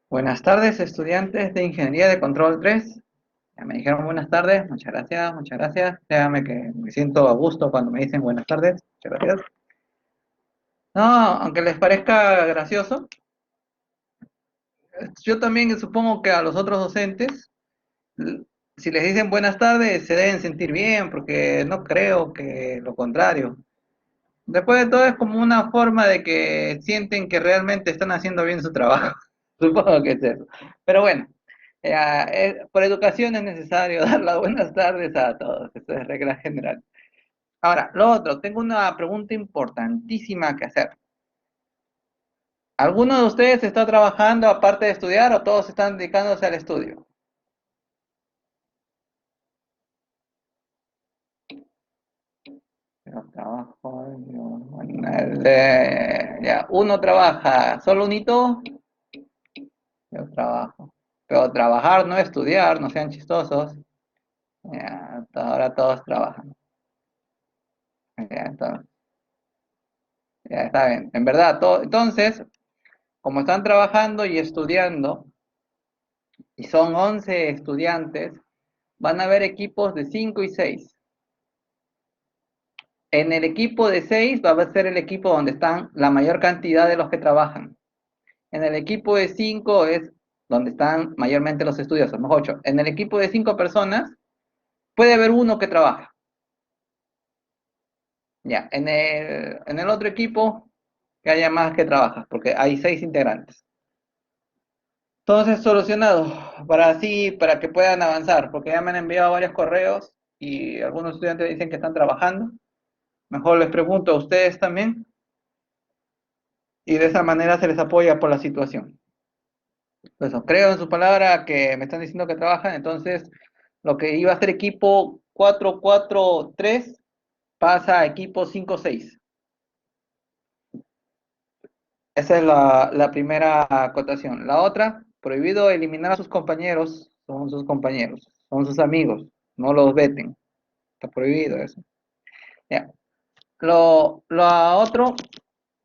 Buenas tardes, estudiantes de Ingeniería de Control 3. Ya me dijeron buenas tardes, muchas gracias, muchas gracias. Déjame que me siento a gusto cuando me dicen buenas tardes, muchas gracias. No, aunque les parezca gracioso, yo también supongo que a los otros docentes, l- si les dicen buenas tardes, se deben sentir bien, porque no creo que lo contrario. Después de todo es como una forma de que sienten que realmente están haciendo bien su trabajo. Supongo que es eso. Pero bueno, por educación es necesario dar las buenas tardes a todos. Eso es regla general. Ahora, lo otro, tengo una pregunta importantísima que hacer. ¿Alguno de ustedes está trabajando aparte de estudiar o todos están dedicándose al estudio? Yo trabajo, ya, uno trabaja, solo unito, yo trabajo. Pero trabajar, no estudiar, no sean chistosos. Ya, ahora todos trabajan. Ya, ya está bien. En verdad, entonces, como están trabajando y estudiando, y son 11 estudiantes, van a haber equipos de 5 y 6. En el equipo de 6 va a ser el equipo donde están la mayor cantidad de los que trabajan. En el equipo de 5 es donde están mayormente los estudiosos, mejor dicho. En el equipo de 5 personas puede haber uno que trabaja. Ya, en el otro equipo que haya más que trabaja, porque hay 6 integrantes. Entonces, solucionado, para que puedan avanzar, porque ya me han enviado varios correos y algunos estudiantes dicen que están trabajando. Mejor les pregunto a ustedes también y de esa manera se les apoya por la situación. Pues creo en su palabra que me están diciendo que trabajan, entonces lo que iba a ser equipo 4-4-3 pasa a equipo 5-6. Esa es la primera acotación. La otra, prohibido eliminar a sus compañeros, son sus amigos, no los veten. Está prohibido eso. Ya. Lo otro,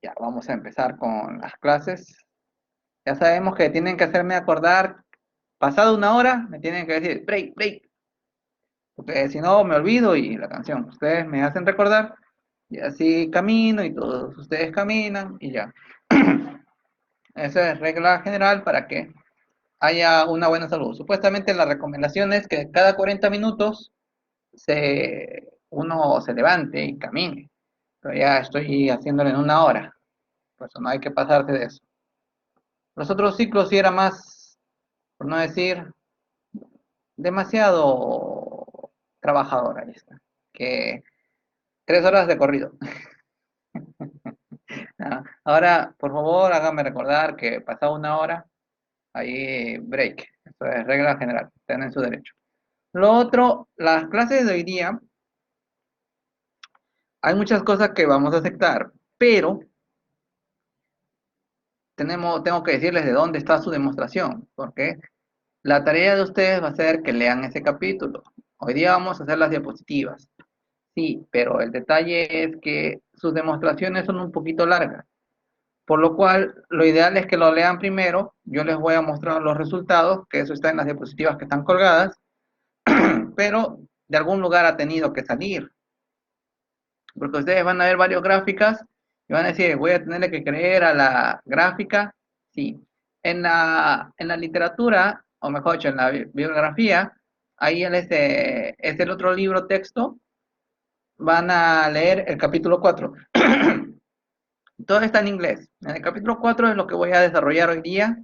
ya vamos a empezar con las clases. Ya sabemos que tienen que hacerme acordar, pasado una hora, me tienen que decir break, break, porque si no me olvido y la canción. Ustedes me hacen recordar y así camino y todos ustedes caminan y ya. Esa es regla general para que haya una buena salud. Supuestamente la recomendación es que cada 40 minutos uno se levante y camine. Pero ya estoy haciéndolo en una hora. Por eso no hay que pasarse de eso. Los otros ciclos sí era más, por no decir, demasiado trabajadora esta. Que 3 horas de corrido. Ahora, por favor, hágame recordar que pasado una hora, ahí break. Eso es regla general. Tienen su derecho. Lo otro, las clases de hoy día, hay muchas cosas que vamos a aceptar, pero tengo que decirles de dónde está su demostración, porque la tarea de ustedes va a ser que lean ese capítulo. Hoy día vamos a hacer las diapositivas, sí, pero el detalle es que sus demostraciones son un poquito largas, por lo cual lo ideal es que lo lean primero. Yo les voy a mostrar los resultados, que eso está en las diapositivas que están colgadas, pero de algún lugar ha tenido que salir, porque ustedes van a ver varias gráficas y van a decir, voy a tenerle que creer a la gráfica. Sí, en la literatura, o mejor dicho, en la bibliografía, ahí es el otro libro texto, van a leer el capítulo 4. Todo está en inglés. En el capítulo 4 es lo que voy a desarrollar hoy día,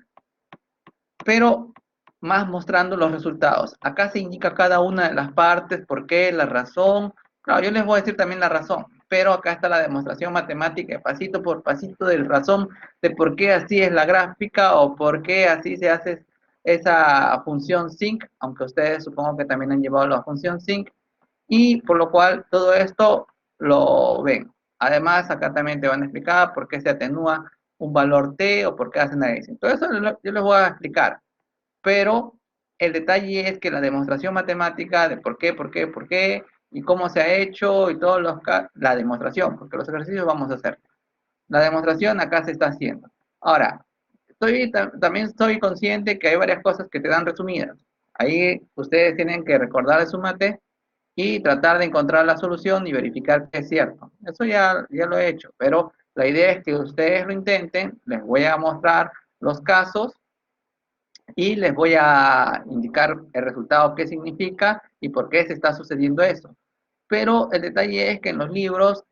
pero más mostrando los resultados. Acá se indica cada una de las partes, por qué, la razón. Claro, yo les voy a decir también la razón, pero acá está la demostración matemática, pasito por pasito, de razón de por qué así es la gráfica o por qué así se hace esa función sinc, aunque ustedes supongo que también han llevado la función sinc, y por lo cual todo esto lo ven. Además, acá también te van a explicar por qué se atenúa un valor t o por qué hacen análisis. Todo eso yo les voy a explicar, pero el detalle es que la demostración matemática de por qué, y cómo se ha hecho, y todos la demostración, porque los ejercicios vamos a hacer. La demostración acá se está haciendo. Ahora, también estoy consciente que hay varias cosas que te dan resumidas. Ahí ustedes tienen que recordar su mate y tratar de encontrar la solución y verificar que es cierto. Eso ya lo he hecho, pero la idea es que ustedes lo intenten, les voy a mostrar los casos y les voy a indicar el resultado, qué significa y por qué se está sucediendo eso. Pero el detalle es que en los libros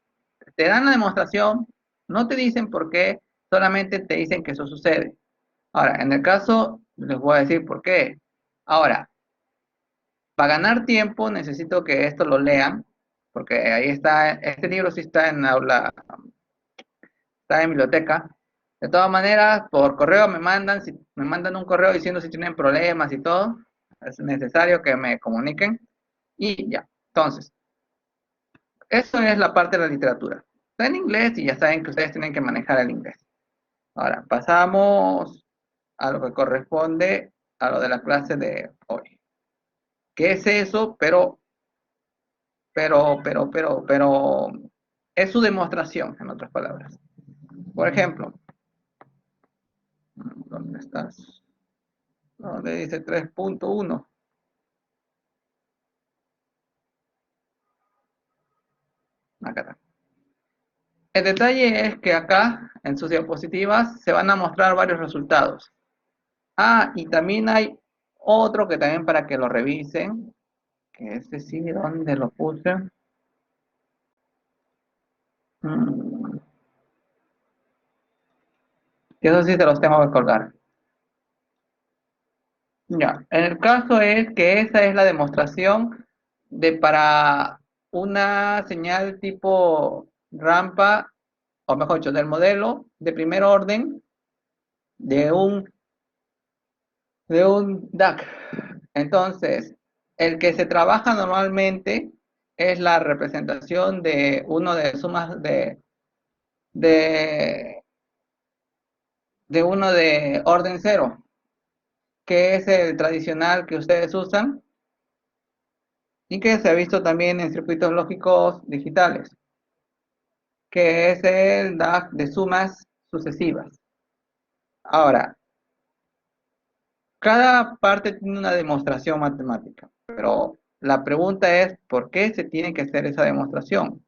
te dan la demostración, no te dicen por qué, solamente te dicen que eso sucede. Ahora, en el caso, les voy a decir por qué. Ahora, para ganar tiempo necesito que esto lo lean, porque ahí está, este libro sí está en aula, está en biblioteca. De todas maneras, por correo me mandan un correo diciendo si tienen problemas y todo. Es necesario que me comuniquen y ya. Entonces, eso es la parte de la literatura. Está en inglés y ya saben que ustedes tienen que manejar el inglés. Ahora, pasamos a lo que corresponde a lo de la clase de hoy. ¿Qué es eso? Pero, es su demostración, en otras palabras. Por ejemplo, ¿dónde estás? ¿Dónde dice 3.1? Acá está. El detalle es que acá, en sus diapositivas, se van a mostrar varios resultados. Ah, y también hay otro que también para que lo revisen, que este sí, ¿dónde lo puse? Mm, que eso sí se los tengo que colgar. Ya, en el caso es que esa es la demostración de para una señal tipo rampa, o mejor dicho, del modelo de primer orden de un DAC. Entonces, el que se trabaja normalmente es la representación de uno de sumas de, de uno de orden cero, que es el tradicional que ustedes usan y que se ha visto también en circuitos lógicos digitales, que es el DAC de sumas sucesivas. Ahora, cada parte tiene una demostración matemática, pero la pregunta es, ¿por qué se tiene que hacer esa demostración?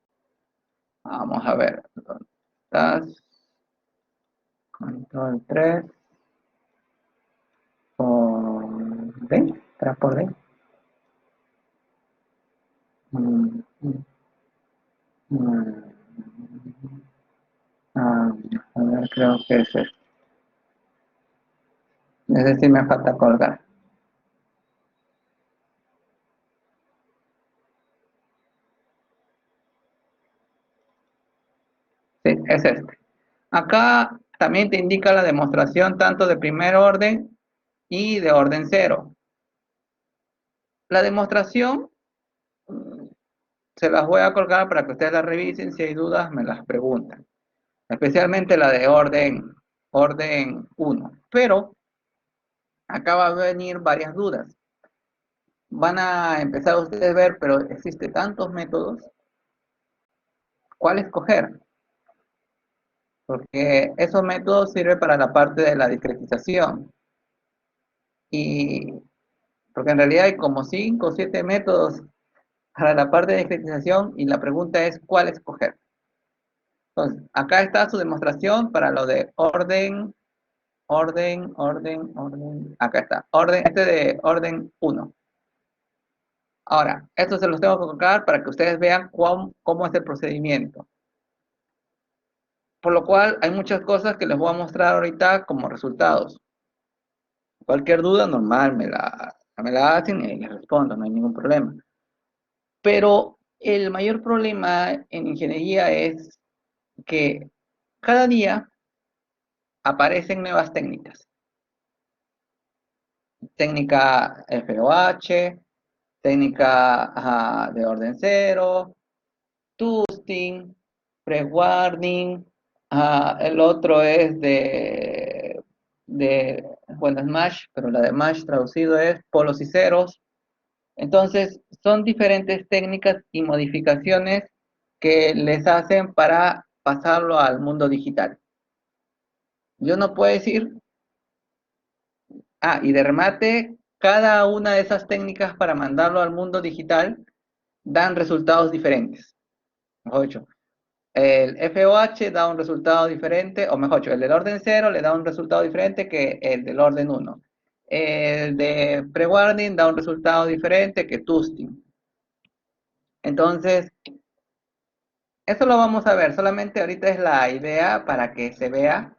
Vamos a ver, ¿dónde estás? Control 3 por D, 3 por D. Mm, mm, mm. Ah, a ver, creo que es este. Ese sí me falta colgar. Sí, es este. Acá también te indica la demostración tanto de primer orden y de orden cero. La demostración se las voy a colgar para que ustedes la revisen. Si hay dudas, me las preguntan. Especialmente la de orden 1. Pero acá va a venir varias dudas. Van a empezar ustedes a ver, pero existe tantos métodos. ¿Cuál escoger? Porque esos métodos sirven para la parte de la discretización. Y porque en realidad hay como 5 o 7 métodos para la parte de discretización y la pregunta es ¿cuál escoger? Entonces, acá está su demostración para lo de orden. Acá está, este de orden 1. Ahora, esto se los tengo que colocar para que ustedes vean cómo es el procedimiento. Por lo cual, hay muchas cosas que les voy a mostrar ahorita como resultados. Cualquier duda normal me la hacen y les respondo, no hay ningún problema. Pero el mayor problema en ingeniería es que cada día aparecen nuevas técnicas. Técnica FOH, técnica de orden cero, toosting, pre-warning, el otro es bueno, es MASH, pero la de MASH traducido es polos y ceros. Entonces, son diferentes técnicas y modificaciones que les hacen para pasarlo al mundo digital. Yo no puedo decir Y de remate, cada una de esas técnicas para mandarlo al mundo digital dan resultados diferentes. Mejor dicho, el FOH da un resultado diferente, o mejor dicho, el del orden 0 le da un resultado diferente que el del orden 1. El de pre-warning da un resultado diferente que toasting. Entonces, eso lo vamos a ver, solamente ahorita es la idea para que se vea.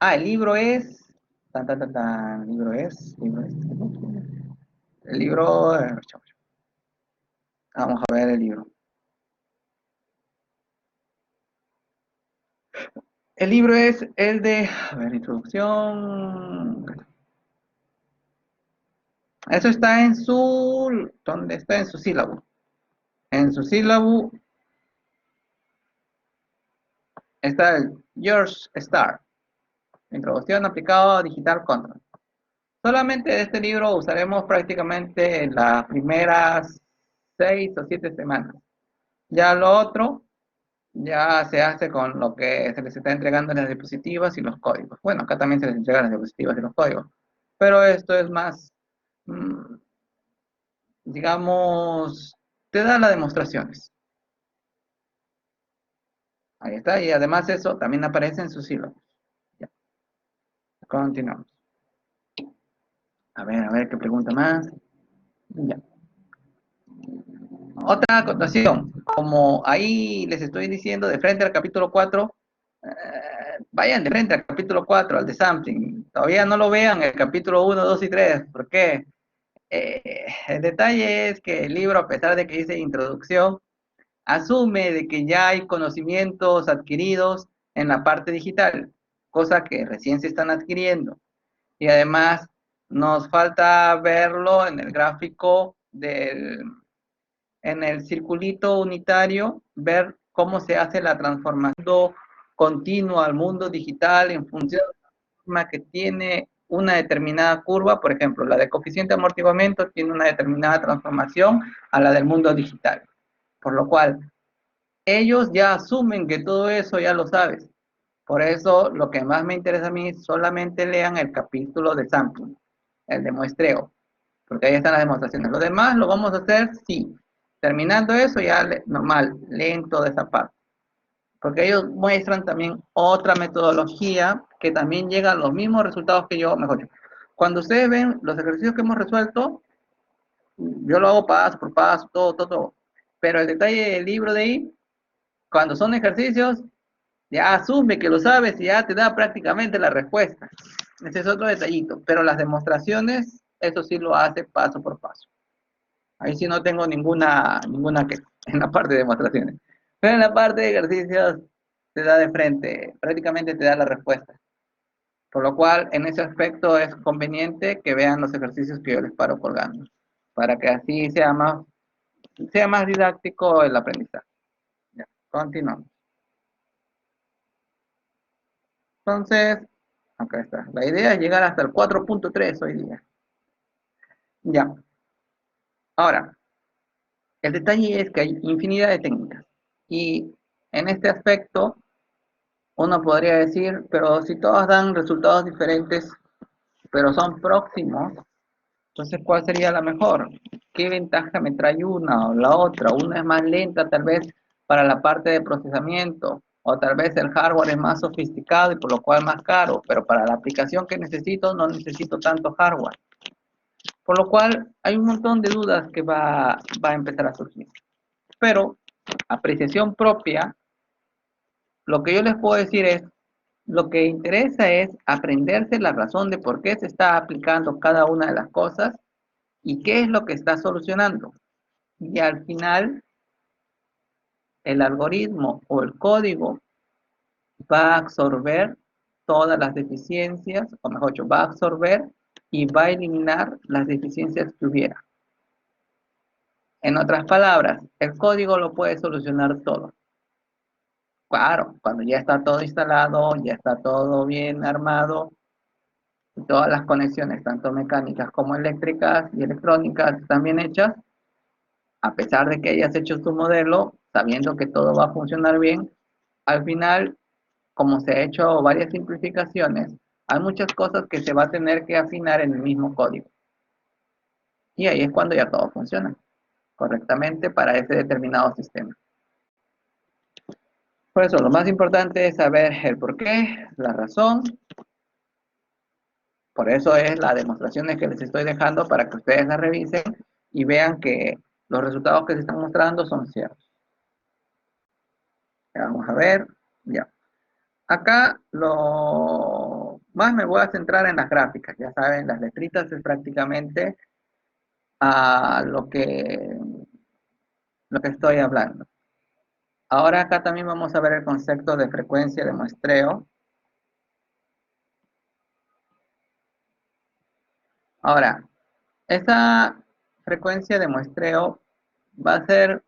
El libro es... El libro es... El libro... Vamos a ver el libro. El libro es el de... A ver, introducción... Eso está en su... ¿Dónde está? En su sílabo. En su sílabo está el Yours Start. Introducción aplicado a Digital Control. Solamente de este libro usaremos prácticamente las primeras 6 o 7 semanas. Ya lo otro ya se hace con lo que se les está entregando en las diapositivas y los códigos. Bueno, acá también se les entregan las diapositivas y los códigos. Pero esto es más, digamos, te da las demostraciones. Ahí está, y además eso también aparece en su sílabos. Ya, continuamos. A ver, qué pregunta más. Ya. Otra acotación, como ahí les estoy diciendo de frente al capítulo 4, vayan de frente al capítulo 4, al de sampling. Todavía no lo vean el capítulo 1, 2 y 3, porque el detalle es que el libro, a pesar de que dice introducción, asume de que ya hay conocimientos adquiridos en la parte digital, cosa que recién se están adquiriendo. Y además nos falta verlo en el gráfico en el circulito unitario, ver cómo se hace la transformación continua al mundo digital en función de la forma que tiene una determinada curva. Por ejemplo, la de coeficiente de amortiguamiento tiene una determinada transformación a la del mundo digital. Por lo cual, ellos ya asumen que todo eso ya lo sabes. Por eso, lo que más me interesa a mí, solamente lean el capítulo de sampling, el de muestreo, porque ahí están las demostraciones. Lo demás lo vamos a hacer, sí. Terminando eso, ya normal, leen toda esa parte. Porque ellos muestran también otra metodología que también llega a los mismos resultados que yo, mejor dicho. Cuando ustedes ven los ejercicios que hemos resuelto, yo lo hago paso por paso, todo. Pero el detalle del libro de ahí, cuando son ejercicios, ya asume que lo sabes y ya te da prácticamente la respuesta. Ese es otro detallito. Pero las demostraciones, eso sí lo hace paso por paso. Ahí sí no tengo ninguna que en la parte de demostraciones. Pero en la parte de ejercicios te da de frente, prácticamente te da la respuesta. Por lo cual, en ese aspecto es conveniente que vean los ejercicios que yo les paro colgando, para que así sea más didáctico el aprendizaje. Ya, continuamos. Entonces, acá está. La idea es llegar hasta el 4.3 hoy día. Ya. Ahora, el detalle es que hay infinidad de técnicas. Y en este aspecto, uno podría decir, pero si todas dan resultados diferentes, pero son próximos, entonces ¿cuál sería la mejor? ¿Qué ventaja me trae una o la otra? Una es más lenta tal vez para la parte de procesamiento, o tal vez el hardware es más sofisticado y por lo cual más caro, pero para la aplicación que necesito no necesito tanto hardware. Por lo cual hay un montón de dudas que va a empezar a surgir. Pero apreciación propia, lo que yo les puedo decir es, lo que interesa es aprenderse la razón de por qué se está aplicando cada una de las cosas y qué es lo que está solucionando. Y al final, el algoritmo o el código va a absorber todas las deficiencias, o mejor dicho, va a absorber y va a eliminar las deficiencias que hubiera. En otras palabras, el código lo puede solucionar todo. Claro, cuando ya está todo instalado, ya está todo bien armado, todas las conexiones, tanto mecánicas como eléctricas y electrónicas, están bien hechas, a pesar de que hayas hecho tu modelo, sabiendo que todo va a funcionar bien, al final, como se ha hecho varias simplificaciones, hay muchas cosas que se va a tener que afinar en el mismo código. Y ahí es cuando ya todo funciona correctamente para ese determinado sistema. Por eso, lo más importante es saber el porqué, la razón. Por eso es las demostraciones que les estoy dejando para que ustedes las revisen y vean que los resultados que se están mostrando son ciertos. Vamos a ver, ya. Acá lo más me voy a centrar en las gráficas. Ya saben, las letritas es prácticamente a lo que estoy hablando. Ahora acá también vamos a ver el concepto de frecuencia de muestreo. Ahora, esa frecuencia de muestreo va a ser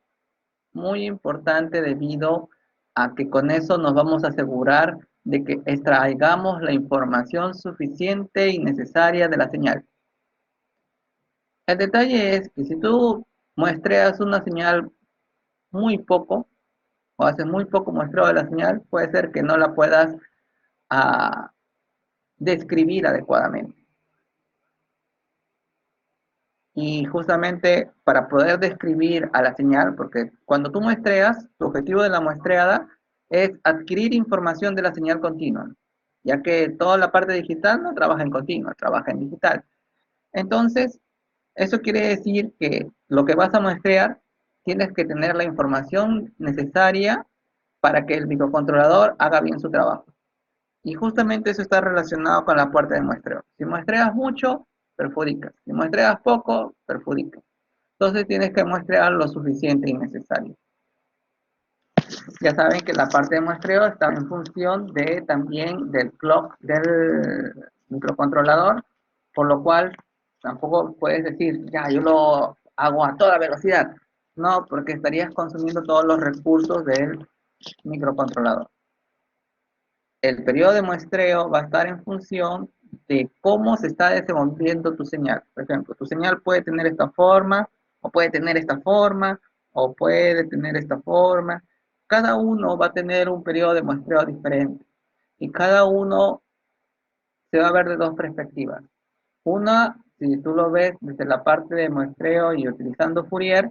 muy importante debido a que con eso nos vamos a asegurar de que extraigamos la información suficiente y necesaria de la señal. El detalle es que si tú muestreas una señal muy poco, o haces muy poco muestreo de la señal, puede ser que no la puedas describir adecuadamente. Y justamente para poder describir a la señal, porque cuando tú muestreas, tu objetivo de la muestreada es adquirir información de la señal continua, ya que toda la parte digital no trabaja en continua, trabaja en digital. Entonces, eso quiere decir que lo que vas a muestrear, tienes que tener la información necesaria para que el microcontrolador haga bien su trabajo. Y justamente eso está relacionado con la parte de muestreo. Si muestreas mucho, perjudicas. Si muestreas poco, perjudicas. Entonces tienes que muestrear lo suficiente y necesario. Ya saben que la parte de muestreo está en función de también del clock del microcontrolador, por lo cual tampoco puedes decir, ya, yo lo hago a toda velocidad. No, porque estarías consumiendo todos los recursos del microcontrolador. El periodo de muestreo va a estar en función de cómo se está desenvolviendo tu señal. Por ejemplo, tu señal puede tener esta forma, o puede tener esta forma, o puede tener esta forma. Cada uno va a tener un periodo de muestreo diferente. Y cada uno se va a ver de dos perspectivas. Una, si tú lo ves desde la parte de muestreo y utilizando Fourier,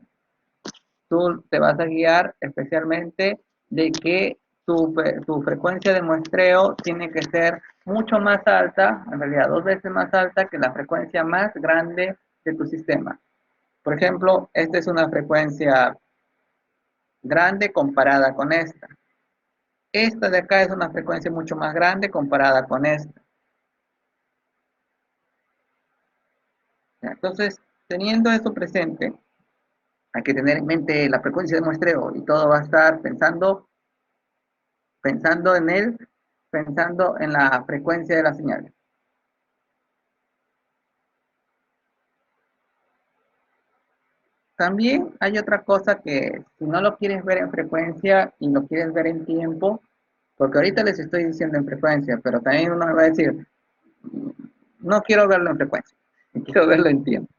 tú te vas a guiar especialmente de que tu frecuencia de muestreo tiene que ser mucho más alta, en realidad 2 veces más alta que la frecuencia más grande de tu sistema. Por ejemplo, esta es una frecuencia grande comparada con esta. Esta de acá es una frecuencia mucho más grande comparada con esta. Entonces, teniendo esto presente, hay que tener en mente la frecuencia de muestreo y todo va a estar pensando en él, pensando en la frecuencia de la señal. También hay otra cosa que si no lo quieres ver en frecuencia y lo quieres ver en tiempo, porque ahorita les estoy diciendo en frecuencia, pero también uno me va a decir, no quiero verlo en frecuencia, quiero verlo en tiempo.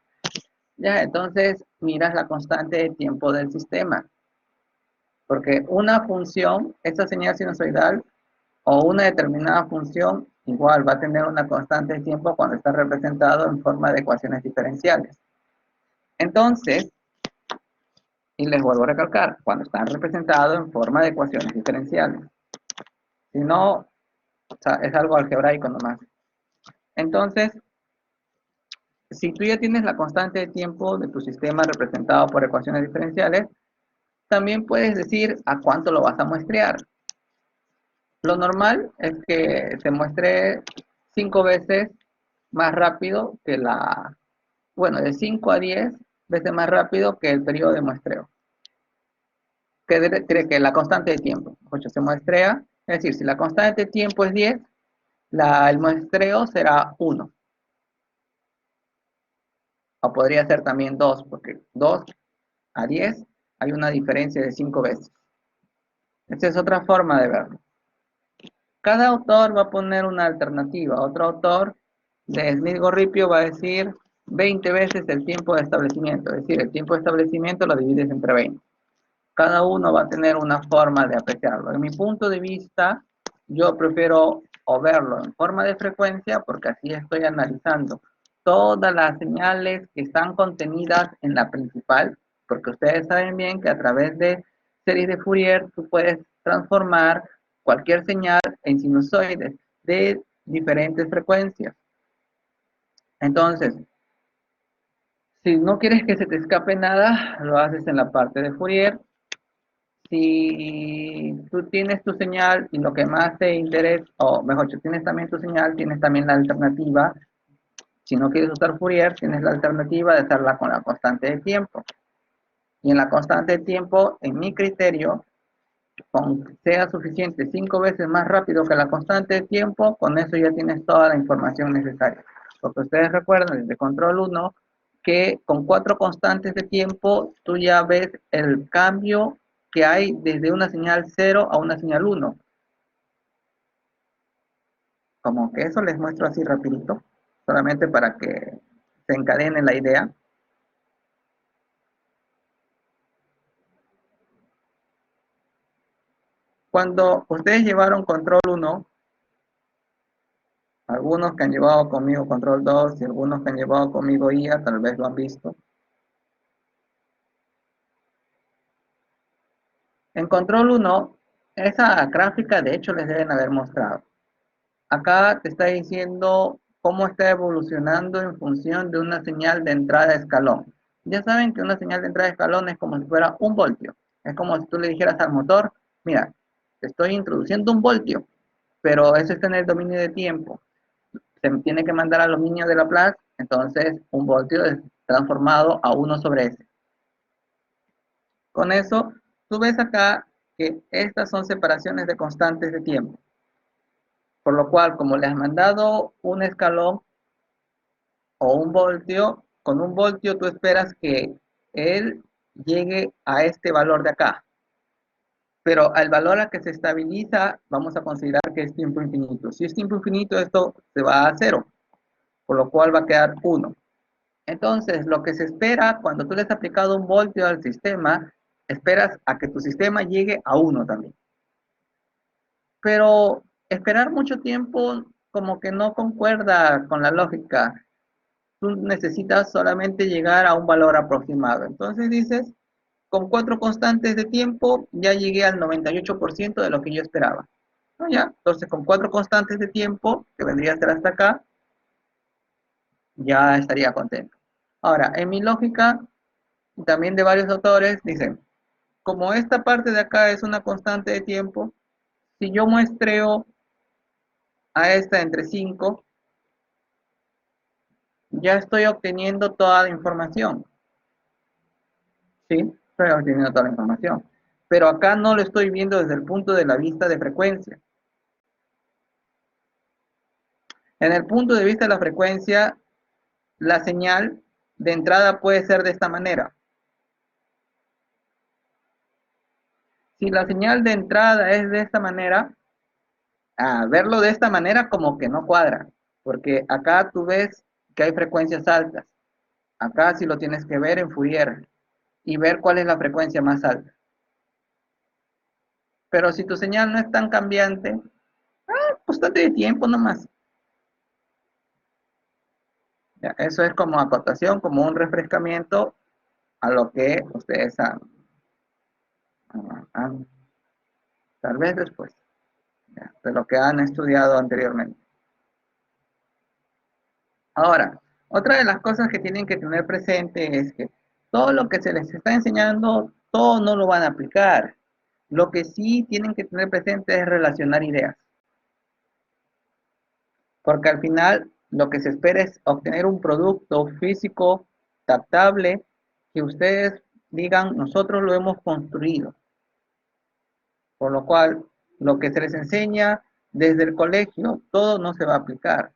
Ya, entonces miras la constante de tiempo del sistema, porque una función, esta señal sinusoidal, o una determinada función, igual va a tener una constante de tiempo cuando está representado en forma de ecuaciones diferenciales. Entonces, y les vuelvo a recalcar, cuando están representados en forma de ecuaciones diferenciales. Si no, o sea, es algo algebraico nomás. Entonces, si tú ya tienes la constante de tiempo de tu sistema representado por ecuaciones diferenciales, también puedes decir a cuánto lo vas a muestrear. Lo normal es que se muestre 5 veces más rápido que bueno, de 5 a 10 veces más rápido que el periodo de muestreo. Que la constante de tiempo, 8 se muestrea, es decir, si la constante de tiempo es 10, el muestreo será 1. O podría ser también 2, porque 2 a 10 hay una diferencia de 5 veces. Esta es otra forma de verlo. Cada autor va a poner una alternativa. Otro autor de Smith-Gorripio va a decir 20 veces el tiempo de establecimiento. Es decir, el tiempo de establecimiento lo divides entre 20. Cada uno va a tener una forma de apreciarlo. En mi punto de vista, yo prefiero o verlo en forma de frecuencia, porque así estoy analizando todas las señales que están contenidas en la principal, porque ustedes saben bien que a través de series de Fourier tú puedes transformar cualquier señal en sinusoides de diferentes frecuencias. Entonces, si no quieres que se te escape nada, lo haces en la parte de Fourier. Si tú tienes tu señal y lo que más te interesa, o mejor dicho, tienes también tu señal, tienes también la alternativa. Si no quieres usar Fourier, tienes la alternativa de hacerla con la constante de tiempo. Y en la constante de tiempo, en mi criterio, con sea suficiente 5 veces más rápido que la constante de tiempo, con eso ya tienes toda la información necesaria. Porque ustedes recuerdan desde control 1 que con 4 constantes de tiempo tú ya ves el cambio que hay desde una señal 0 a una señal 1. Como que eso les muestro así rapidito, solamente para que se encadene la idea. Cuando ustedes llevaron control 1, algunos que han llevado conmigo control 2 y algunos que han llevado conmigo IA, tal vez lo han visto. En control 1, esa gráfica de hecho les deben haber mostrado. Acá te está diciendo cómo está evolucionando en función de una señal de entrada de escalón. Ya saben que una señal de entrada de escalón es como si fuera un voltio. Es como si tú le dijeras al motor, mira, te estoy introduciendo un voltio, pero eso está en el dominio de tiempo. Se tiene que mandar al dominio de Laplace, entonces un voltio es transformado a 1 sobre S. Con eso, tú ves acá que estas son separaciones de constantes de tiempo. Por lo cual, como le has mandado un escalón o un voltio, con un voltio tú esperas que él llegue a este valor de acá. Pero al valor a que se estabiliza, vamos a considerar que es tiempo infinito. Si es tiempo infinito, esto se va a 0, por lo cual va a quedar 1. Entonces, lo que se espera cuando tú le has aplicado un voltio al sistema, esperas a que tu sistema llegue a 1 también. Pero esperar mucho tiempo como que no concuerda con la lógica. Tú necesitas solamente llegar a un valor aproximado. Entonces dices, con 4 constantes de tiempo ya llegué al 98% de lo que yo esperaba. ¿No? Ya, entonces con 4 constantes de tiempo, que vendría a ser hasta acá, ya estaría contento. Ahora, en mi lógica, también de varios autores, dicen, como esta parte de acá es una constante de tiempo, si yo muestreo a esta entre 5, ya estoy obteniendo toda la información. ¿Sí? Estoy obteniendo toda la información. Pero acá no lo estoy viendo desde el punto de la vista de frecuencia. En el punto de vista de la frecuencia, la señal de entrada puede ser de esta manera. Si la señal de entrada es de esta manera, verlo de esta manera como que no cuadra, porque acá tú ves que hay frecuencias altas. Acá sí lo tienes que ver en Fourier y ver cuál es la frecuencia más alta. Pero si tu señal no es tan cambiante, constante de tiempo nomás. Ya, eso es como acotación, como un refrescamiento a lo que ustedes han tal vez después, ya, de lo que han estudiado anteriormente. Ahora, otra de las cosas que tienen que tener presente es que todo lo que se les está enseñando, todo no lo van a aplicar. Lo que sí tienen que tener presente es relacionar ideas. Porque al final lo que se espera es obtener un producto físico, tactable, que ustedes digan, nosotros lo hemos construido. Por lo cual, lo que se les enseña desde el colegio, todo no se va a aplicar.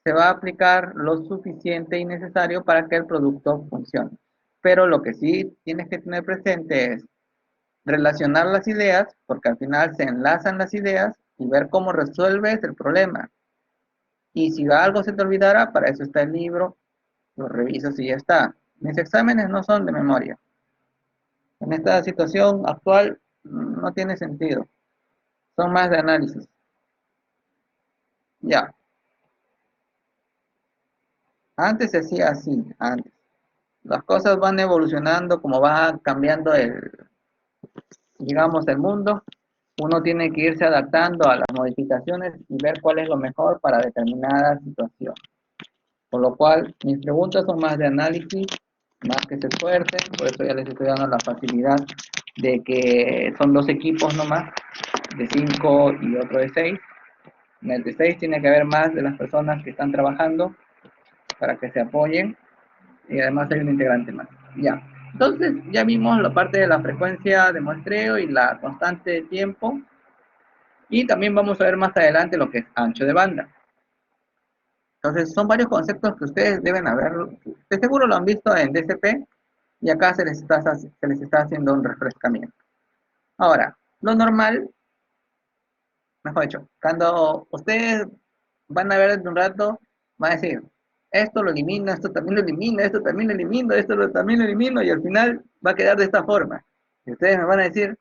Se va a aplicar lo suficiente y necesario para que el producto funcione. Pero lo que sí tienes que tener presente es relacionar las ideas, porque al final se enlazan las ideas y ver cómo resuelves el problema. Y si algo se te olvidara, para eso está el libro, lo revisas y ya está. Mis exámenes no son de memoria. En esta situación actual no tiene sentido. Son más de análisis. Ya, antes se hacía así, antes. Las cosas van evolucionando como va cambiando digamos, el mundo. Uno tiene que irse adaptando a las modificaciones y ver cuál es lo mejor para determinada situación. Por lo cual, mis preguntas son más de análisis, más que se esfuercen, por eso ya les estoy dando la facilidad de que son dos equipos nomás, de 5 y otro de 6. En el de 6 tiene que haber más de las personas que están trabajando para que se apoyen y además hay un integrante más. Ya. Entonces, ya vimos la parte de la frecuencia de muestreo y la constante de tiempo. Y también vamos a ver más adelante lo que es ancho de banda. Entonces, son varios conceptos que ustedes deben haber, de seguro lo han visto en DCP, y acá se les está haciendo un refrescamiento. Ahora, lo normal, mejor dicho, cuando ustedes van a ver en un rato, van a decir, esto lo elimino, esto también lo elimino, esto también lo elimino, también lo elimino, y al final va a quedar de esta forma. Y ustedes me van a decir,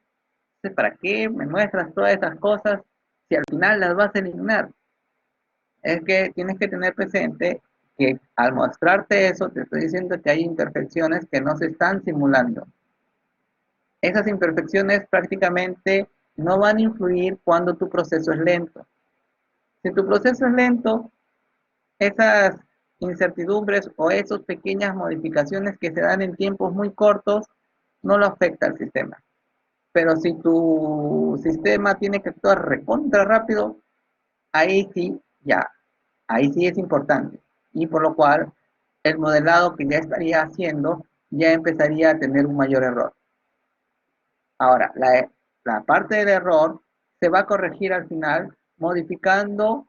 ¿para qué me muestras todas esas cosas si al final las vas a eliminar? Es que tienes que tener presente que al mostrarte eso, te estoy diciendo que hay imperfecciones que no se están simulando. Esas imperfecciones prácticamente no van a influir cuando tu proceso es lento. Si tu proceso es lento, esas incertidumbres o esas pequeñas modificaciones que se dan en tiempos muy cortos no lo afecta al sistema. Pero si tu sistema tiene que actuar recontra rápido, ahí sí, ya, ahí sí es importante. Y por lo cual, el modelado que ya estaría haciendo ya empezaría a tener un mayor error. Ahora, la parte del error se va a corregir al final modificando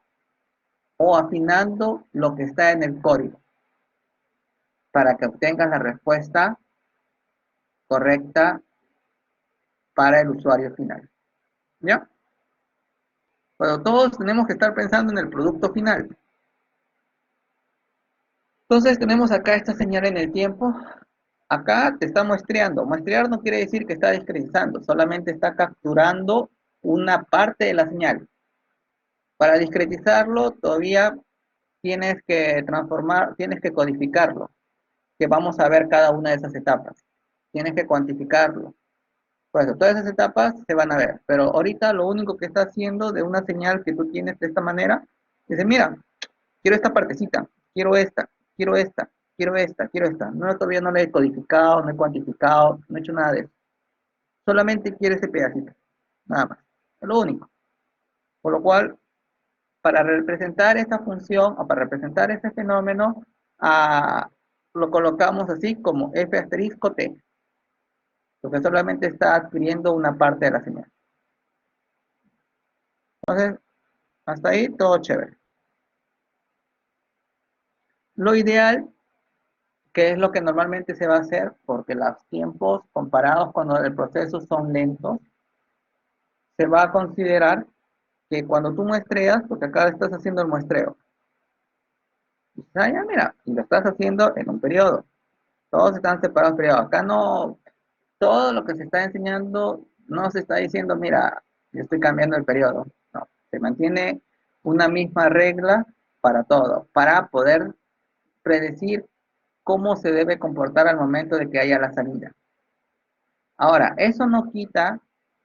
o afinando lo que está en el código para que obtengas la respuesta correcta para el usuario final. ¿Ya? Pero todos tenemos que estar pensando en el producto final. Entonces tenemos acá esta señal en el tiempo. Acá te está muestreando. Muestrear no quiere decir que está discretizando, solamente está capturando una parte de la señal. Para discretizarlo todavía tienes que transformar, tienes que codificarlo, que vamos a ver cada una de esas etapas. Tienes que cuantificarlo. Por eso, todas esas etapas se van a ver, pero ahorita lo único que está haciendo de una señal que tú tienes de esta manera, dice, mira, quiero esta partecita, quiero esta, quiero esta, quiero esta, quiero esta. No, todavía no la he codificado, no he cuantificado, no he hecho nada de eso. Solamente quiero ese pedacito, nada más. Es lo único. Por lo cual, para representar esta función o para representar este fenómeno, ah, lo colocamos así como f asterisco t, porque solamente está adquiriendo una parte de la señal. Entonces, hasta ahí todo chévere. Lo ideal, que es lo que normalmente se va a hacer, porque los tiempos comparados cuando el proceso son lentos, se va a considerar que cuando tú muestreas, porque acá estás haciendo el muestreo, ya mira, y lo estás haciendo en un periodo, todos están separados en periodos. Acá no, todo lo que se está enseñando no se está diciendo, mira, yo estoy cambiando el periodo. No, se mantiene una misma regla para todo, para poder predecir cómo se debe comportar al momento de que haya la salida. Ahora, eso no quita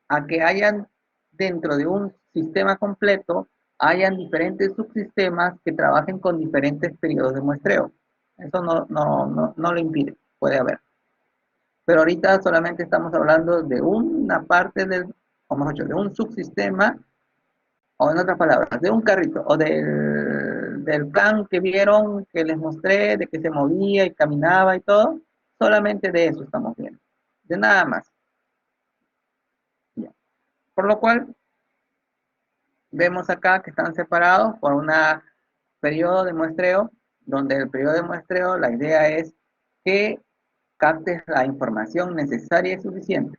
a que hayan dentro de un sistema completo, hayan diferentes subsistemas que trabajen con diferentes periodos de muestreo. Eso no lo impide, puede haber. Pero ahorita solamente estamos hablando de una parte del, o mejor dicho, de un subsistema, o en otras palabras, de un carrito, o del plan que vieron, que les mostré, de que se movía y caminaba y todo, solamente de eso estamos viendo, de nada más. Ya. Por lo cual, vemos acá que están separados por un periodo de muestreo, donde el periodo de muestreo, la idea es que captes la información necesaria y suficiente.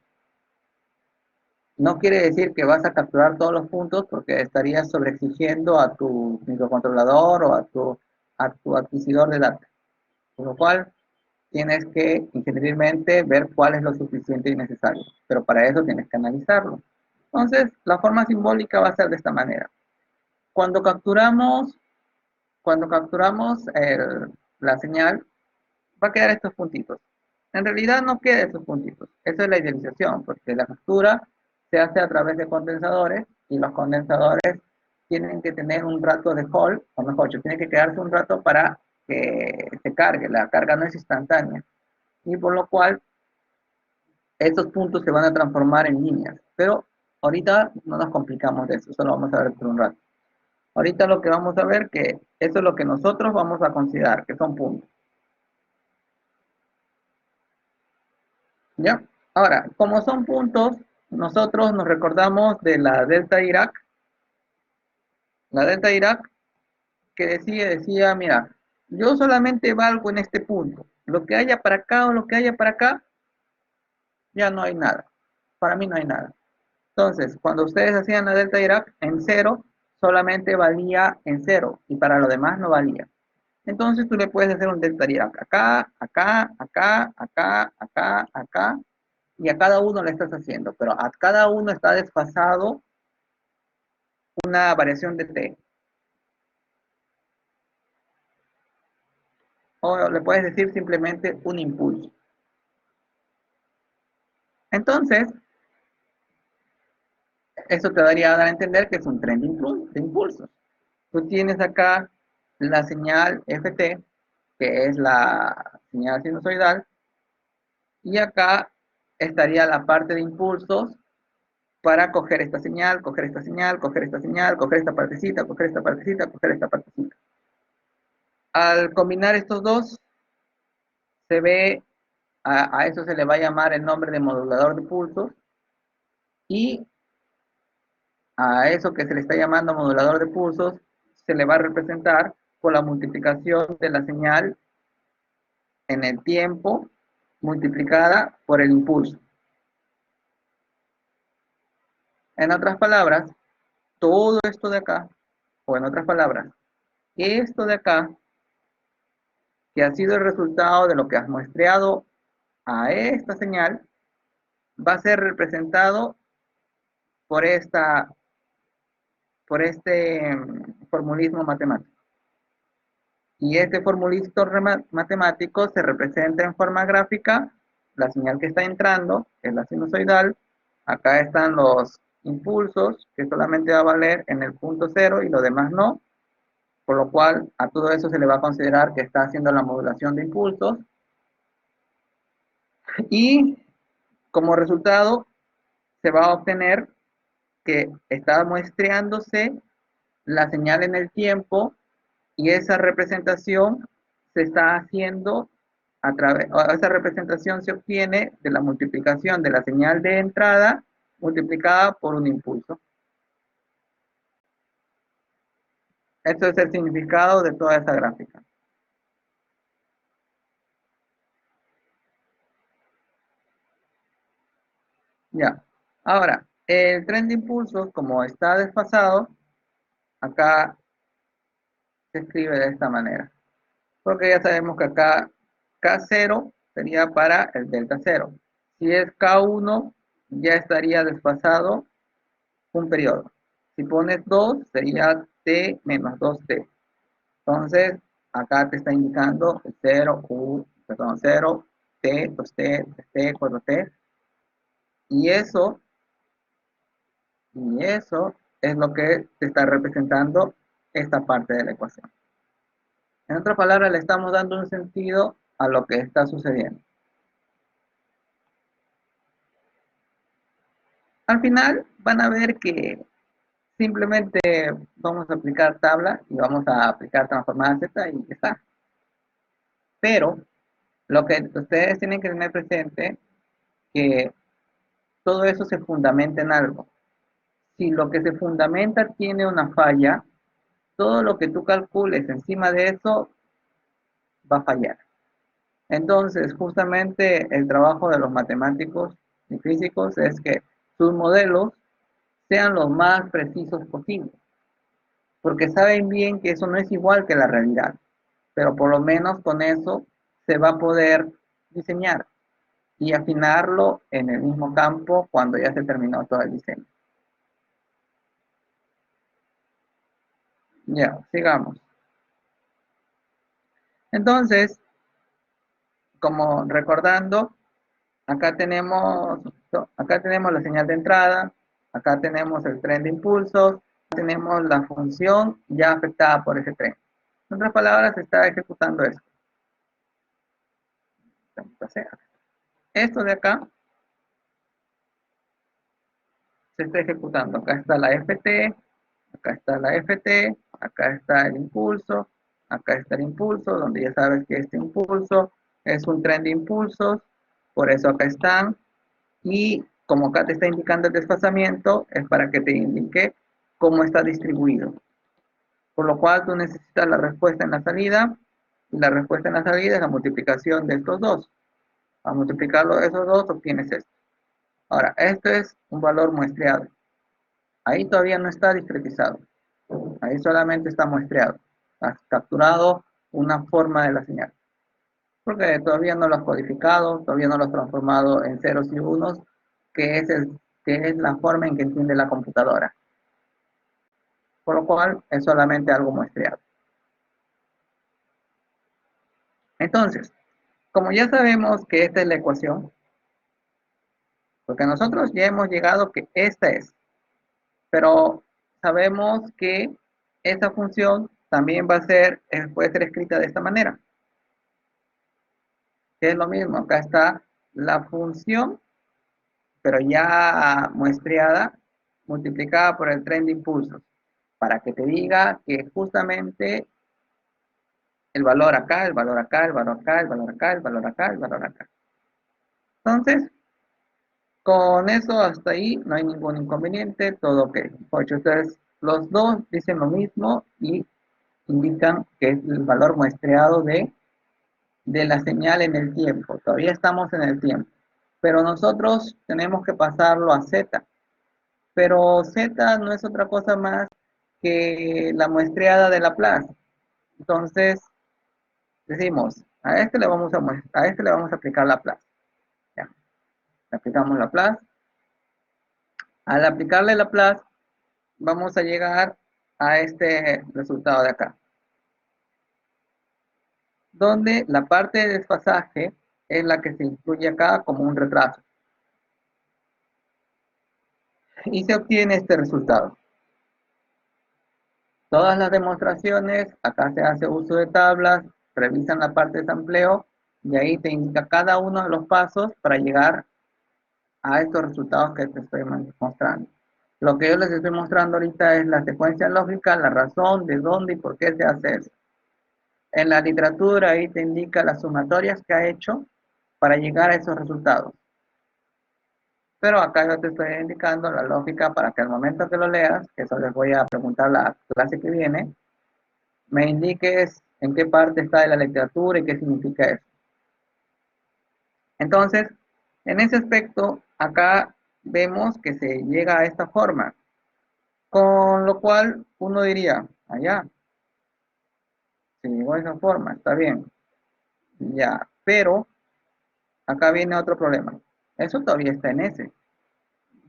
No quiere decir que vas a capturar todos los puntos porque estarías sobreexigiendo a tu microcontrolador o a tu adquisidor de datos. Por lo cual, tienes que ingenierilmente ver cuál es lo suficiente y necesario. Pero para eso tienes que analizarlo. Entonces, la forma simbólica va a ser de esta manera. Cuando capturamos, la señal, va a quedar estos puntitos. En realidad no queda estos puntitos. Esa es la idealización, porque la captura se hace a través de condensadores y los condensadores tienen que tener un rato de hold, o mejor dicho, tiene que quedarse un rato para que se cargue. La carga no es instantánea. Y por lo cual, estos puntos se van a transformar en líneas. Pero ahorita no nos complicamos de eso, eso lo vamos a ver por un rato. Ahorita lo que vamos a ver que eso es lo que nosotros vamos a considerar, que son puntos. ¿Ya? Ahora, como son puntos, nosotros nos recordamos de la delta Dirac. La delta Dirac que decía, mira, yo solamente valgo en este punto. Lo que haya para acá o lo que haya para acá, ya no hay nada. Para mí no hay nada. Entonces, cuando ustedes hacían la delta Dirac en cero, solamente valía en cero y para lo demás no valía. Entonces tú le puedes hacer un delta Dirac acá, acá, acá, acá, acá, acá, y a cada uno le estás haciendo, pero a cada uno está desfasado una variación de t. O le puedes decir simplemente un impulso. Entonces, eso te daría a dar a entender que es un tren de impulsos. Tú tienes acá la señal ft, que es la señal sinusoidal, y acá estaría la parte de impulsos para coger esta señal, coger esta señal, coger esta señal, coger esta partecita, coger esta partecita, coger esta partecita. Al combinar estos dos, se ve, a eso se le va a llamar el nombre de modulador de pulsos, y a eso que se le está llamando modulador de pulsos, se le va a representar por la multiplicación de la señal en el tiempo multiplicada por el impulso. En otras palabras, todo esto de acá, o en otras palabras, esto de acá, que ha sido el resultado de lo que has muestreado a esta señal, va a ser representado por este formulismo matemático. Y este formulismo matemático se representa en forma gráfica, la señal que está entrando, que es la sinusoidal, acá están los impulsos, que solamente va a valer en el punto cero y lo demás no, por lo cual a todo eso se le va a considerar que está haciendo la modulación de impulsos, y como resultado se va a obtener que está muestreándose la señal en el tiempo, y esa representación se está haciendo esa representación se obtiene de la multiplicación de la señal de entrada multiplicada por un impulso. Esto es el significado de toda esa gráfica. Ya. Ahora, el tren de impulsos, como está desfasado, acá se escribe de esta manera. Porque ya sabemos que acá K0 sería para el delta 0. Si es K1, ya estaría desfasado un periodo. Si pones 2, sería T menos 2T. Entonces, acá te está indicando 0, 0, T, 2T, 3T, 4T. Y eso es lo que te está representando esta parte de la ecuación. En otras palabras, le estamos dando un sentido a lo que está sucediendo. Al final van a ver que simplemente vamos a aplicar tabla y vamos a aplicar transformada Z y ya está. Pero lo que ustedes tienen que tener presente que todo eso se fundamenta en algo. Si lo que se fundamenta tiene una falla, todo lo que tú calcules encima de eso va a fallar. Entonces, justamente el trabajo de los matemáticos y físicos es que sus modelos sean los más precisos posibles, porque saben bien que eso no es igual que la realidad, pero por lo menos con eso se va a poder diseñar y afinarlo en el mismo campo cuando ya se terminó todo el diseño. Ya, sigamos. Entonces, como recordando, acá tenemos la señal de entrada, acá tenemos el tren de impulsos, tenemos la función ya afectada por ese tren. En otras palabras, se está ejecutando esto. Esto de acá se está ejecutando. Acá está la FT, acá está la FT, acá está el impulso, acá está el impulso, donde ya sabes que este impulso es un tren de impulsos, por eso acá están. Y como acá te está indicando el desfasamiento, es para que te indique cómo está distribuido. Por lo cual tú necesitas la respuesta en la salida, y la respuesta en la salida es la multiplicación de estos dos. Al multiplicarlo de esos dos obtienes esto. Ahora, esto es un valor muestreado. Ahí todavía no está discretizado. Ahí solamente está muestreado. Has capturado una forma de la señal. Porque todavía no lo has codificado, todavía no lo has transformado en ceros y unos, que es la forma en que entiende la computadora. Por lo cual es solamente algo muestreado. Entonces, como ya sabemos que esta es la ecuación, porque nosotros ya hemos llegado que esta es, pero sabemos que esta función también puede ser escrita de esta manera, que es lo mismo. Acá está la función, pero ya muestreada, multiplicada por el tren de impulsos, para que te diga que justamente el valor acá, el valor acá, el valor acá, el valor acá, el valor acá, el valor acá. Entonces, con eso hasta ahí no hay ningún inconveniente, todo ok. Entonces, los dos dicen lo mismo y indican que es el valor muestreado de la señal en el tiempo. Todavía estamos en el tiempo. Pero nosotros tenemos que pasarlo a Z. Pero Z no es otra cosa más que la muestreada de Laplace. Entonces, decimos, a este le vamos a aplicar Laplace. Ya, le aplicamos Laplace. Al aplicarle Laplace, vamos a llegar a este resultado de acá, donde la parte de desfasaje es la que se incluye acá como un retraso. Y se obtiene este resultado. Todas las demostraciones, acá se hace uso de tablas, revisan la parte de sampleo y ahí te indica cada uno de los pasos para llegar a estos resultados que te estoy mostrando. Lo que yo les estoy mostrando ahorita es la secuencia lógica, la razón de dónde y por qué se hace eso. En la literatura ahí te indica las sumatorias que ha hecho para llegar a esos resultados. Pero acá yo te estoy indicando la lógica para que al momento que lo leas, que eso les voy a preguntar la clase que viene, me indiques en qué parte está de la literatura y qué significa eso. Entonces, en ese aspecto, acá vemos que se llega a esta forma, con lo cual uno diría, allá, se llegó a esa forma, está bien, ya, pero acá viene otro problema. Eso todavía está en S.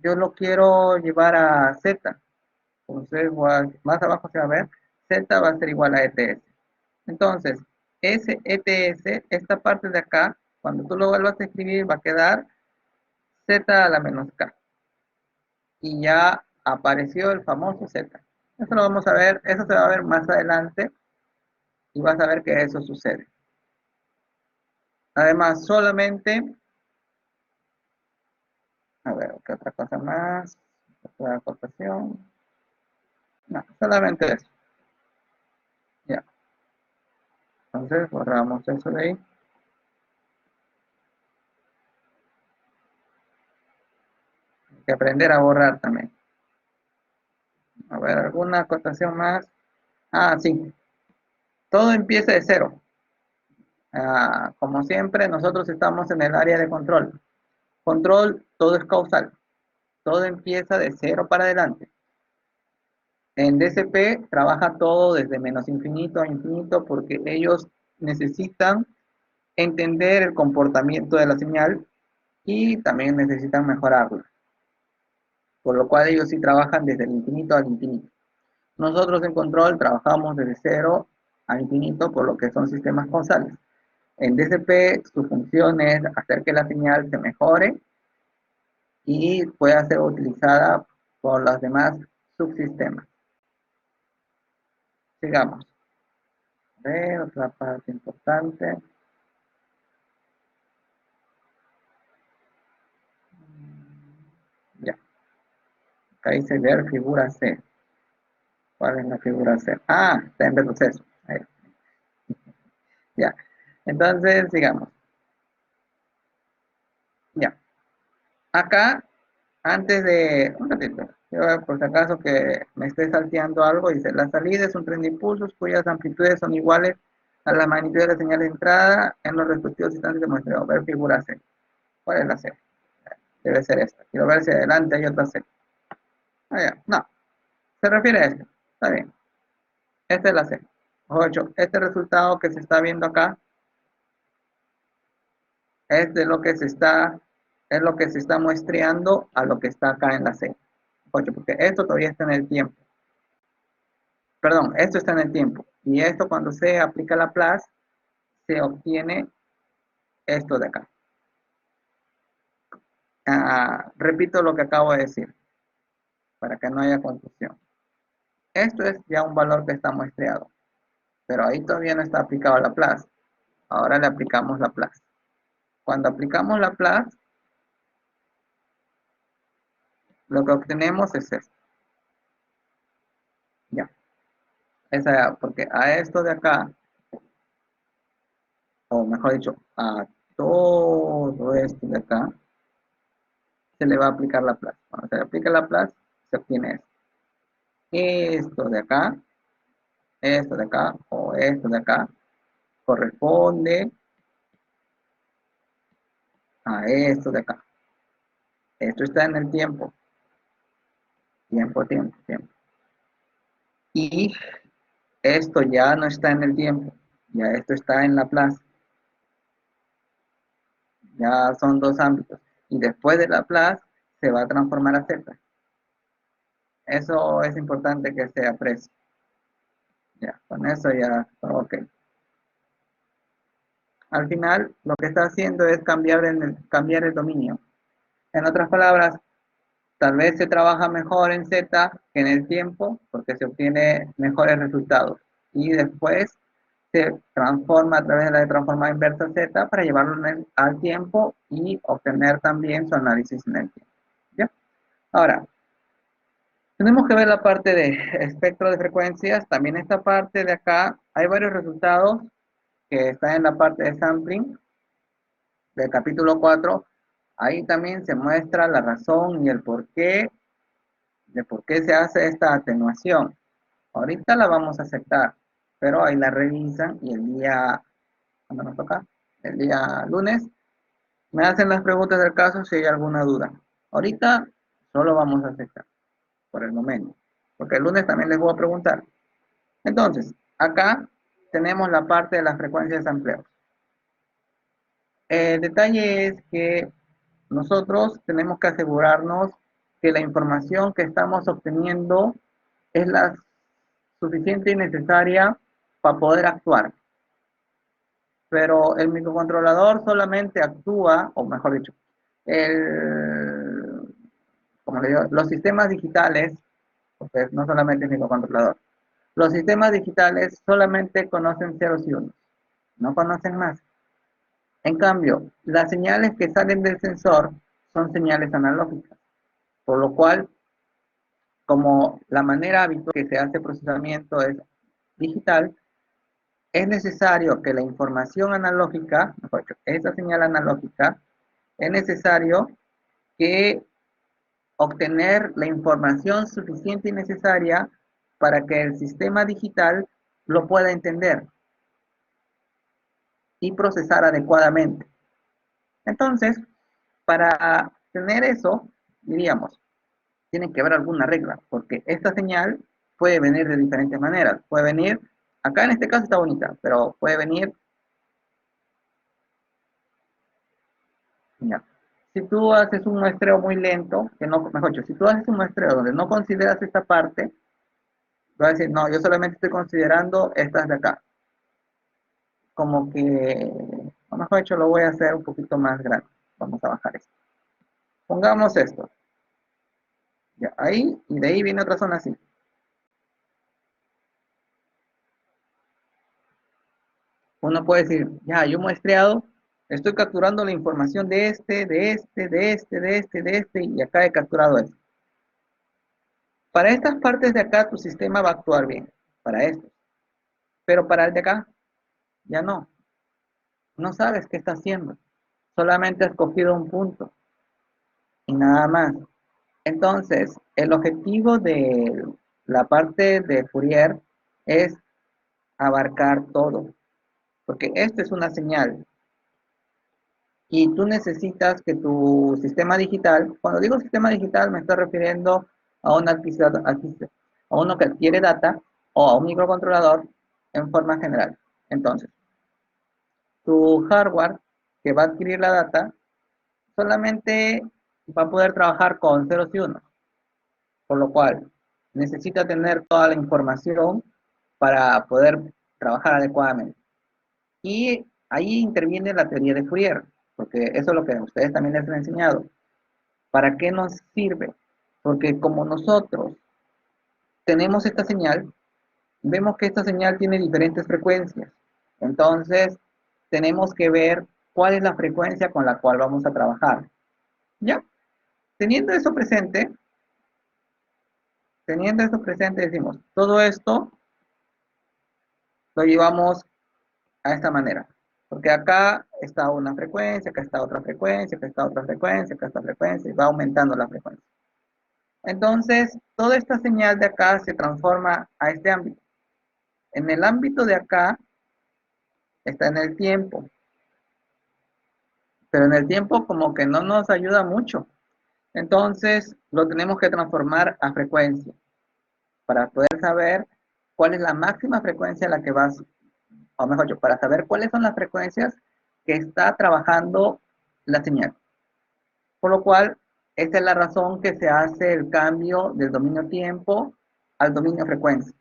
Yo lo quiero llevar a Z. Entonces, más abajo se va a ver, Z va a ser igual a ETS. Entonces, ese ETS, esta parte de acá, cuando tú lo vuelvas a escribir, va a quedar Z a la menos K. Y ya apareció el famoso Z. Eso lo vamos a ver, eso se va a ver más adelante y vas a ver que eso sucede. Además, solamente, a ver, ¿qué otra cosa más? Otra acotación. No, solamente eso. Ya. Entonces, borramos eso de ahí. Hay que aprender a borrar también. A ver, ¿alguna acotación más? Ah, sí. Todo empieza de cero. Como siempre, nosotros estamos en el área de control. Control, todo es causal. Todo empieza de cero para adelante. En DCP trabaja todo desde menos infinito a infinito porque ellos necesitan entender el comportamiento de la señal y también necesitan mejorarlo. Por lo cual ellos sí trabajan desde el infinito al infinito. Nosotros en control trabajamos desde cero a infinito por lo que son sistemas causales. En DCP su función es hacer que la señal se mejore y pueda ser utilizada por los demás subsistemas. Sigamos. A ver, otra parte importante. Ya, acá dice ver figura C. ¿Cuál es la figura C? Ah, está en retroceso. Ahí, ya. Entonces, sigamos. Ya. Acá, antes de... Un ratito. Por si acaso que me esté salteando algo, dice, la salida es un tren de impulsos cuyas amplitudes son iguales a la magnitud de la señal de entrada en los respectivos instantes de muestreo. Ver figura C. ¿Cuál es la C? Debe ser esta. Quiero ver si adelante hay otra C. Ah, ya. No. Se refiere a esto. Está bien. Esta es la C. 8. Este resultado que se está viendo acá es de lo que se está, es lo que se está muestreando a lo que está acá en la C. 8, porque esto todavía está en el tiempo. Perdón, esto está en el tiempo. Y esto cuando se aplica la plus, se obtiene esto de acá. Repito lo que acabo de decir, para que no haya confusión. Esto es ya un valor que está muestreado, pero ahí todavía no está aplicado la plus. Ahora le aplicamos la plus. Cuando aplicamos la plus, lo que obtenemos es esto. Ya. Esa, porque a esto de acá, o mejor dicho, a todo esto de acá, se le va a aplicar la plus. Cuando se le aplica la plus, se obtiene esto. Esto de acá, o esto de acá, corresponde a esto de acá. Esto está en el tiempo. Tiempo, tiempo, tiempo. Y esto ya no está en el tiempo. Ya esto está en la plus. Ya son dos ámbitos. Y después de la plus, se va a transformar a Z. Eso es importante que se aprecie. Ya, con eso ya, ok. Al final, lo que está haciendo es cambiar el dominio. En otras palabras, tal vez se trabaja mejor en Z que en el tiempo, porque se obtiene mejores resultados. Y después se transforma a través de la transformada inversa Z para llevarlo al tiempo y obtener también su análisis en el tiempo. ¿Ya? Ahora, tenemos que ver la parte de espectro de frecuencias. También esta parte de acá, hay varios resultados que están en la parte de sampling del capítulo 4. Ahí también se muestra la razón y el porqué de por qué se hace esta atenuación. Ahorita la vamos a aceptar, pero ahí la revisan y el día, cuando nos toca, el día lunes, me hacen las preguntas del caso si hay alguna duda. Ahorita solo vamos a aceptar, por el momento, porque el lunes también les voy a preguntar. Entonces, acá tenemos la parte de las frecuencias de sampleo. El detalle es que nosotros tenemos que asegurarnos que la información que estamos obteniendo es la suficiente y necesaria para poder actuar. Pero el microcontrolador solamente actúa, o mejor dicho, como le digo, los sistemas digitales, porque no solamente el microcontrolador, los sistemas digitales solamente conocen ceros y unos, no conocen más. En cambio, las señales que salen del sensor son señales analógicas, por lo cual, como la manera habitual que se hace procesamiento es digital, es necesario que la información analógica, mejor dicho, esa señal analógica, es necesario que obtener la información suficiente y necesaria para que el sistema digital lo pueda entender y procesar adecuadamente. Entonces, para tener eso, diríamos, tiene que haber alguna regla, porque esta señal puede venir de diferentes maneras. Puede venir, acá en este caso está bonita, pero puede venir, ya. Si tú haces un muestreo muy lento, que no, mejor dicho, si tú haces un muestreo donde no consideras esta parte, Va a decir, no, yo solamente estoy considerando estas de acá. Como que, o mejor dicho, lo voy a hacer un poquito más grande. Vamos a bajar esto. Pongamos esto. Ya, ahí, y de ahí viene otra zona así. Uno puede decir, ya, yo muestreado, estoy capturando la información de este, de este, de este, de este, de este, y acá he capturado esto. Para estas partes de acá, tu sistema va a actuar bien, para esto. Pero para el de acá, ya no. No sabes qué está haciendo. Solamente has cogido un punto y nada más. Entonces, el objetivo de la parte de Fourier es abarcar todo, porque esto es una señal y tú necesitas que tu sistema digital, cuando digo sistema digital me estoy refiriendo a a uno que adquiere data o a un microcontrolador en forma general. Entonces, tu hardware que va a adquirir la data solamente va a poder trabajar con ceros y unos, por lo cual necesita tener toda la información para poder trabajar adecuadamente. Y ahí interviene la teoría de Fourier, porque eso es lo que a ustedes también les han enseñado. ¿Para qué nos sirve? Porque como nosotros tenemos esta señal, vemos que esta señal tiene diferentes frecuencias. Entonces, tenemos que ver cuál es la frecuencia con la cual vamos a trabajar. ¿Ya? Teniendo eso presente, decimos, todo esto lo llevamos a esta manera. Porque acá está una frecuencia, acá está otra frecuencia, acá está otra frecuencia, acá está frecuencia, y va aumentando la frecuencia. Entonces, toda esta señal de acá se transforma a este ámbito. En el ámbito de acá está en el tiempo, pero en el tiempo como que no nos ayuda mucho. Entonces, lo tenemos que transformar a frecuencia para poder saber cuál es la máxima frecuencia a la que vas, o mejor dicho, para saber cuáles son las frecuencias que está trabajando la señal. Por lo cual, esta es la razón que se hace el cambio del dominio tiempo al dominio frecuencia.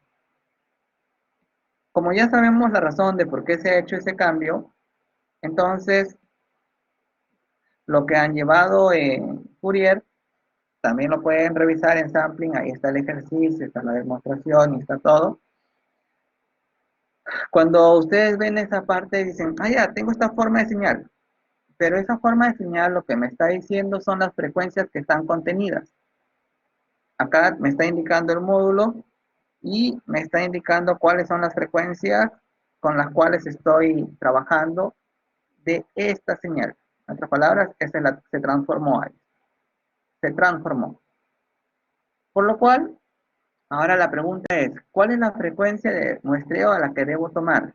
Como ya sabemos la razón de por qué se ha hecho ese cambio, entonces lo que han llevado en Fourier, también lo pueden revisar en sampling, ahí está el ejercicio, está la demostración y está todo. Cuando ustedes ven esa parte dicen, ah ya, tengo esta forma de señal, pero esa forma de señal lo que me está diciendo son las frecuencias que están contenidas. Acá me está indicando el módulo y me está indicando cuáles son las frecuencias con las cuales estoy trabajando de esta señal. En otras palabras, se transformó ahí. Se transformó. Por lo cual, ahora la pregunta es, ¿cuál es la frecuencia de muestreo a la que debo tomar?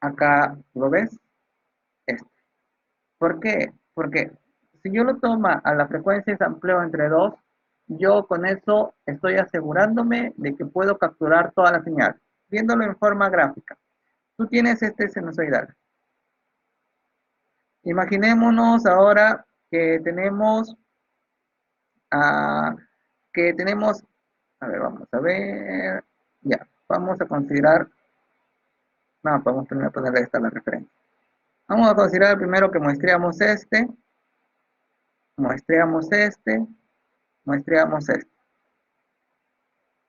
Acá, ¿lo ves? Este. ¿Por qué? Porque si yo lo tomo a la frecuencia de sampleo entre 2, yo con eso estoy asegurándome de que puedo capturar toda la señal, viéndolo en forma gráfica. Tú tienes este sinusoidal. Imaginémonos ahora que tenemos, ah, que tenemos, a ver, vamos a ver, ya, vamos a considerar, no, podemos primero ponerle esta la referencia. Vamos a considerar primero que muestreamos este, muestreamos este.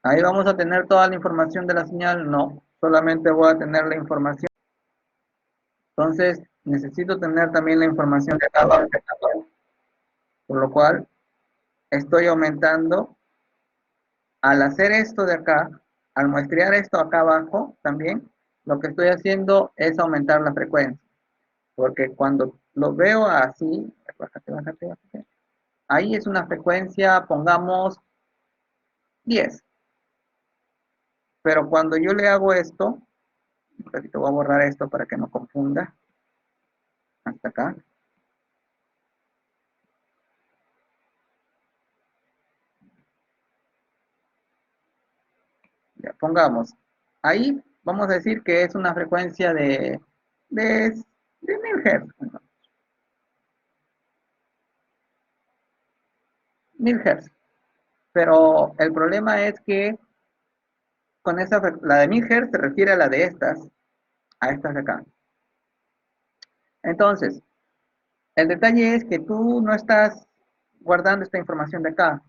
Ahí vamos a tener toda la información de la señal, no, solamente voy a tener la información. Entonces, necesito tener también la información de cada uno, por lo cual estoy aumentando. Al hacer esto de acá, al muestrear esto acá abajo también, lo que estoy haciendo es aumentar la frecuencia. Porque cuando lo veo así, bájate, bájate, bájate, ahí es una frecuencia, pongamos 10. Pero cuando yo le hago esto, un ratito voy a borrar esto para que no confunda, hasta acá. Ya, pongamos, ahí vamos a decir que es una frecuencia de, de 1000 Hz. 1000 Hz. Pero el problema es que con esa, la de 1000 Hz se refiere a la de estas, a estas de acá. Entonces, el detalle es que tú no estás guardando esta información de acá,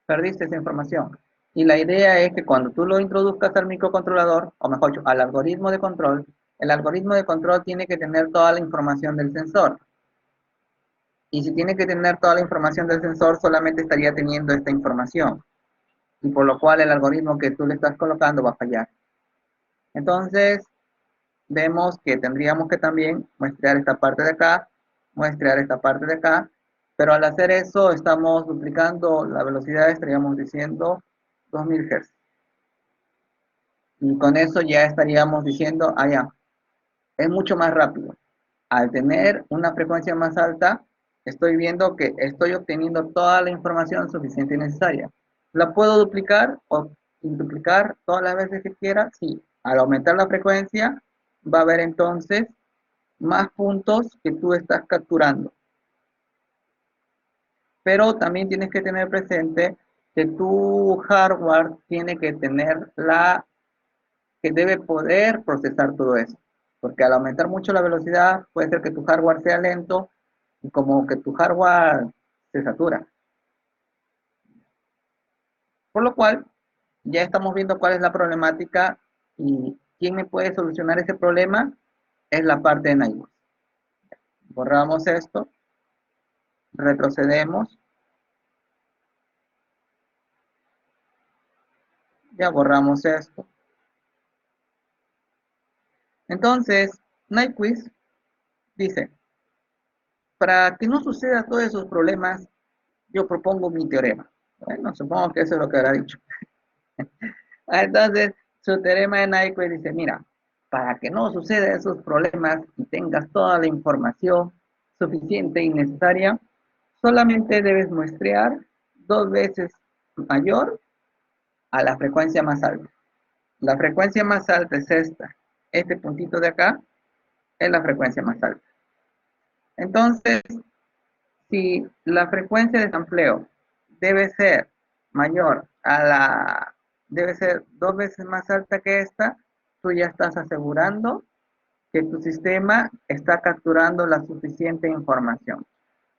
perdiste esa información. Y la idea es que cuando tú lo introduzcas al microcontrolador, o mejor dicho, al algoritmo de control, el algoritmo de control tiene que tener toda la información del sensor. Y si tiene que tener toda la información del sensor, solamente estaría teniendo esta información. Y por lo cual el algoritmo que tú le estás colocando va a fallar. Entonces, vemos que tendríamos que también muestrear esta parte de acá, muestrear esta parte de acá, pero al hacer eso estamos duplicando la velocidad, estaríamos diciendo 2000 Hz. Y con eso ya estaríamos diciendo, ah, ya, es mucho más rápido. Al tener una frecuencia más alta, estoy viendo que estoy obteniendo toda la información suficiente y necesaria. ¿La puedo duplicar o duplicar todas las veces que quiera? Sí. Al aumentar la frecuencia, va a haber entonces más puntos que tú estás capturando. Pero también tienes que tener presente que tu hardware tiene que tener que debe poder procesar todo eso. Porque al aumentar mucho la velocidad, puede ser que tu hardware sea lento y como que tu hardware se satura. Por lo cual, ya estamos viendo cuál es la problemática y quién me puede solucionar ese problema es la parte de Nightbus. Borramos esto, retrocedemos, ya borramos esto. Entonces, Nyquist dice, para que no suceda todos esos problemas, yo propongo mi teorema. Bueno, supongo que eso es lo que habrá dicho. Entonces, su teorema de Nyquist dice, mira, para que no suceda esos problemas y tengas toda la información suficiente y necesaria, solamente debes muestrear 2 veces mayor a la frecuencia más alta. La frecuencia más alta es esta. Este puntito de acá es la frecuencia más alta. Entonces, si la frecuencia de sampleo debe ser mayor debe ser 2 veces más alta que esta, tú ya estás asegurando que tu sistema está capturando la suficiente información.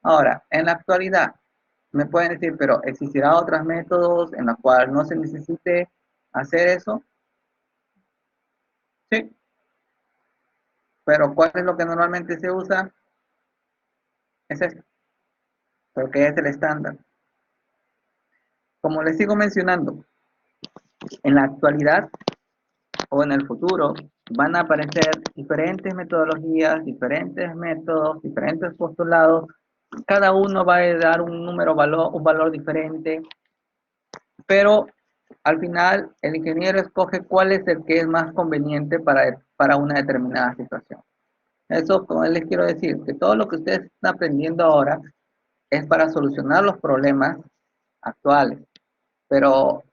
Ahora, en la actualidad, me pueden decir, pero ¿existirá otros métodos en los cuales no se necesite hacer eso? Sí, pero ¿cuál es lo que normalmente se usa? Es esto, porque es el estándar. Como les sigo mencionando, en la actualidad o en el futuro van a aparecer diferentes metodologías, diferentes métodos, diferentes postulados. Cada uno va a dar un un valor diferente, pero al final el ingeniero escoge cuál es el que es más conveniente para una determinada situación. Eso, como les quiero decir, que todo lo que ustedes están aprendiendo ahora es para solucionar los problemas actuales, pero,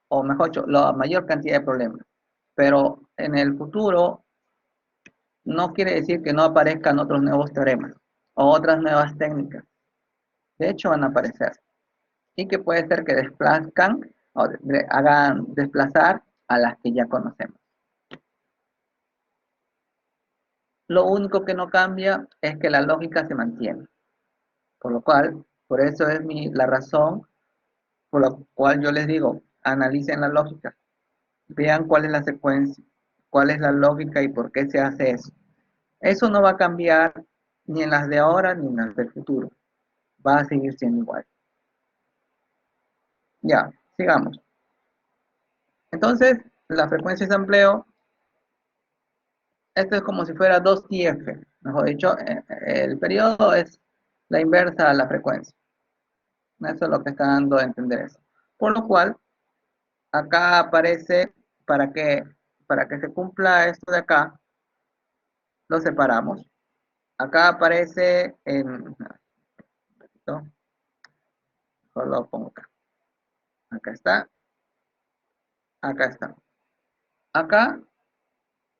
o mejor dicho, la mayor cantidad de problemas. Pero en el futuro no quiere decir que no aparezcan otros nuevos teoremas o otras nuevas técnicas. De hecho, van a aparecer. Y que puede ser que desplazcan o hagan desplazar a las que ya conocemos. Lo único que no cambia es que la lógica se mantiene. Por lo cual, por eso es la razón por la cual yo les digo, analicen la lógica, vean cuál es la secuencia, cuál es la lógica y por qué se hace eso. Eso no va a cambiar ni en las de ahora ni en las del futuro. Va a seguir siendo igual. Ya, sigamos. Entonces, la frecuencia de sampleo, esto es como si fuera 2IF. Mejor dicho, el periodo es la inversa a la frecuencia. Eso es lo que está dando a entender eso. Por lo cual, acá aparece, para que, para que se cumpla esto de acá, lo separamos. Acá aparece en... ¿no? Solo pongo acá. Acá está. Acá está. Acá